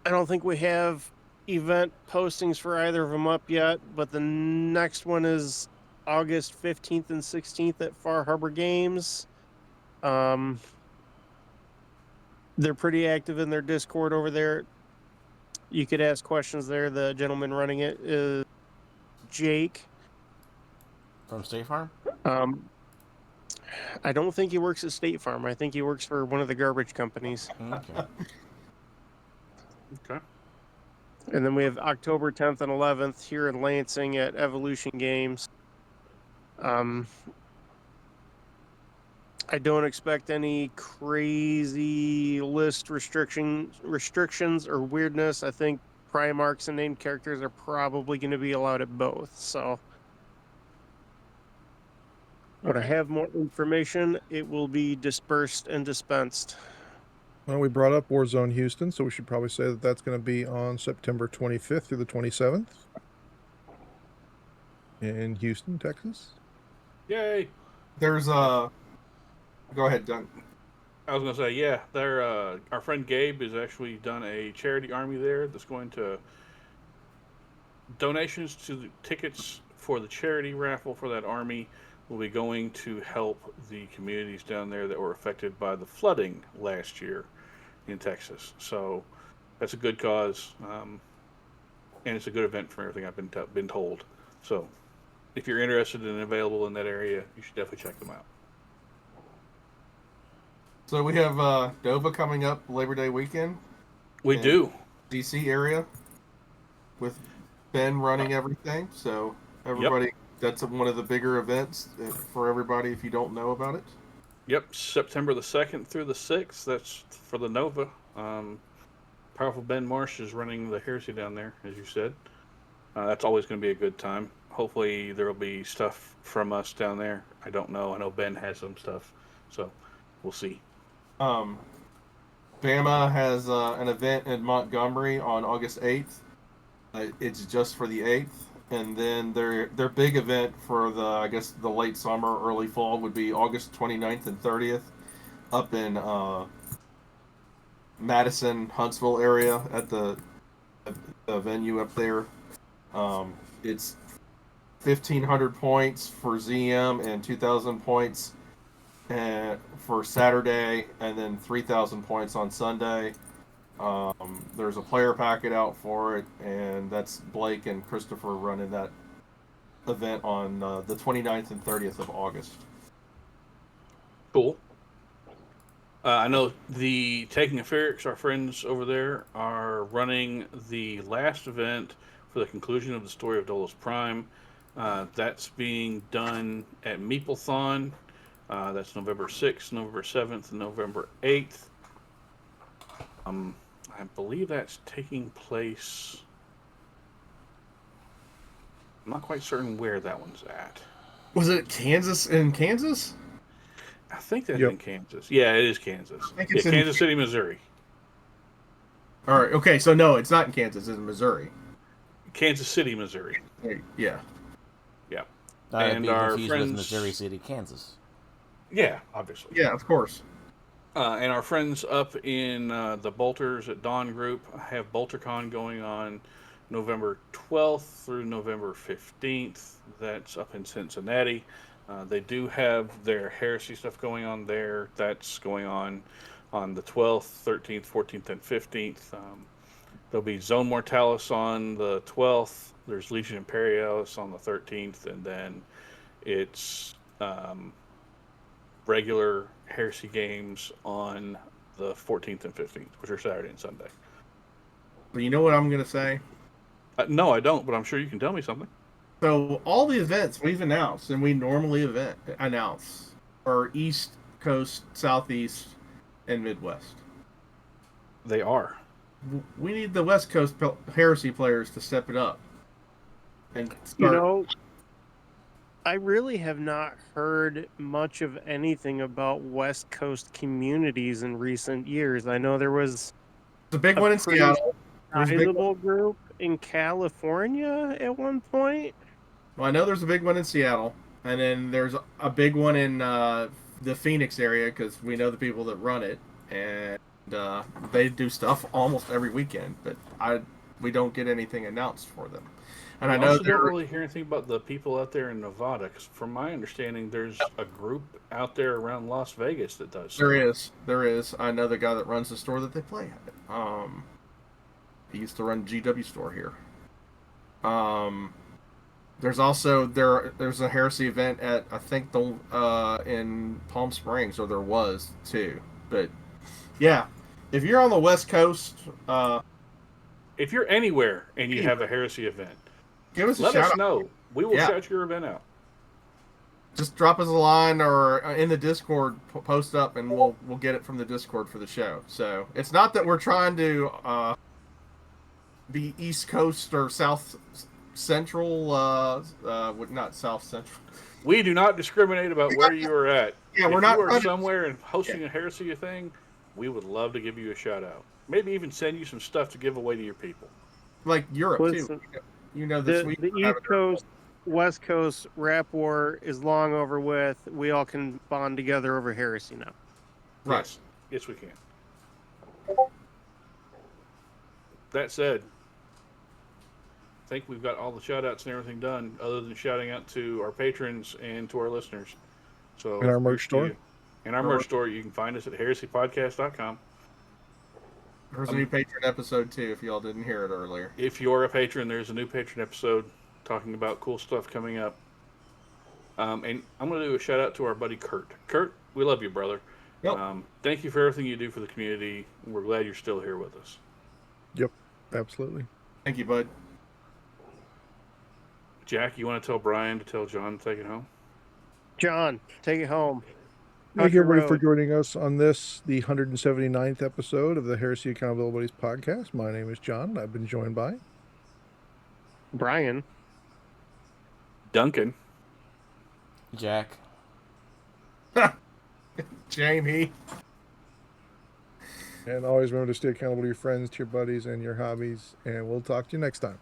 I don't think we have event postings for either of them up yet, but the next one is August 15th and 16th at Far Harbor Games. They're pretty active in their Discord over there. You could ask questions there. The gentleman running it is Jake. From State Farm? I don't think he works at State Farm. I think he works for one of the garbage companies. Okay. Okay. And then we have October 10th and 11th here in Lansing at Evolution Games. I don't expect any crazy list restrictions or weirdness. I think Primarchs and named characters are probably going to be allowed at both. So when I have more information, it will be dispersed and dispensed. Well, we brought up Warzone Houston, so we should probably say that that's going to be on September 25th through the 27th in Houston, Texas. Yay! There's a... Go ahead, Doug. I was going to say, yeah, our friend Gabe has actually done a charity army there that's going to... Donations to the tickets for the charity raffle for that army will be going to help the communities down there that were affected by the flooding last year in Texas. So that's a good cause, and it's a good event from everything I've been told. So if you're interested and available in that area, you should definitely check them out. So we have Nova coming up Labor Day weekend. We do. DC area with Ben running everything. So everybody... Yep. That's one of the bigger events for everybody if you don't know about it. Yep, September the 2nd through the 6th. That's for the Nova. Powerful Ben Marsh is running the Heresy down there, as you said. That's always going to be a good time. Hopefully there will be stuff from us down there. I don't know. I know Ben has some stuff, so we'll see. Bama has an event in Montgomery on August 8th. It's just for the 8th. And then their big event for the late summer, early fall would be August 29th and 30th up in Madison, Huntsville area at the venue up there. It's 1,500 points for ZM and 2,000 points for Saturday, and then 3,000 points on Sunday. There's a player packet out for it, and that's Blake and Christopher running that event on the 29th and 30th of August. Cool. I know the Taking Ferrix, our friends over there, are running the last event for the conclusion of the story of Dolus Prime. That's being done at Meeplethon. That's November 6th, November 7th, and November 8th. I believe that's taking place... I'm not quite certain where that one's at. Was it Kansas? I think that's in Kansas. Yeah, it is Kansas. I think it's in Kansas City, Missouri. All right. Okay. So no, it's not in Kansas. It's in Missouri. Kansas City, Missouri. Yeah. Yeah. Not to And be our confused friends- with Missouri City, Kansas. Yeah, obviously. Yeah, of course. And our friends up in the Bolters at Dawn Group have BolterCon going on November 12th through November 15th. That's up in Cincinnati. They do have their Heresy stuff going on there. That's going on the 12th, 13th, 14th, and 15th. There'll be Zone Mortalis on the 12th. There's Legion Imperialis on the 13th. And then it's regular Heresy games on the 14th and 15th, which are Saturday and Sunday. But you know what I'm going to say? No, I don't, but I'm sure you can tell me something. So all the events we've announced, and we normally announce, are East Coast, Southeast, and Midwest. They are. We need the West Coast Heresy players to step it up. And start. You know, I really have not heard much of anything about West Coast communities in recent years. I know there was the big one in pretty Seattle. sizable group in California at one point. Well, I know there's a big one in Seattle, and then there's a big one in the Phoenix area because we know the people that run it, and they do stuff almost every weekend. But we don't get anything announced for them. And I know also don't really hear anything about the people out there in Nevada, because from my understanding, there's a group out there around Las Vegas that does. There is. I know the guy that runs the store that they play at. He used to run GW store here. There's also there's a Heresy event at I think in Palm Springs, or there was too. But yeah, if you're on the West Coast, if you're anywhere and you have a Heresy event, give us let us know. We will shout your event out. Just drop us a line or in the Discord, post up, and we'll get it from the Discord for the show. So it's not that we're trying to be East Coast or South Central, not South Central. We do not discriminate about where you are at. Yeah, if we're not. You are somewhere and hosting a Heresy thing, we would love to give you a shout out. Maybe even send you some stuff to give away to your people. Like Europe too. You know, the East Coast, West Coast rap war is long over with. We all can bond together over Heresy now. Right. Yes, we can. That said, I think we've got all the shout-outs and everything done, other than shouting out to our patrons and to our listeners. So, in our merch store? In our merch store, you can find us at heresypodcast.com. There's a new patron episode, too, if y'all didn't hear it earlier. If you're a patron, there's a new patron episode talking about cool stuff coming up. And I'm going to do a shout-out to our buddy Kurt. Kurt, we love you, brother. Yep. Thank you for everything you do for the community. We're glad you're still here with us. Yep, absolutely. Thank you, bud. Jack, you want to tell Brian to tell John to take it home? John, take it home. Thank you, everybody, for joining us on the 179th episode of the Heresy Accountabilibuddies Podcast. My name is John. I've been joined by Brian, Duncan, Jack, Jamie. And always remember to stay accountable to your friends, to your buddies, and your hobbies. And we'll talk to you next time.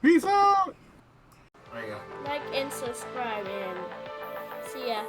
Peace out! There you go. Like and subscribe, and see ya.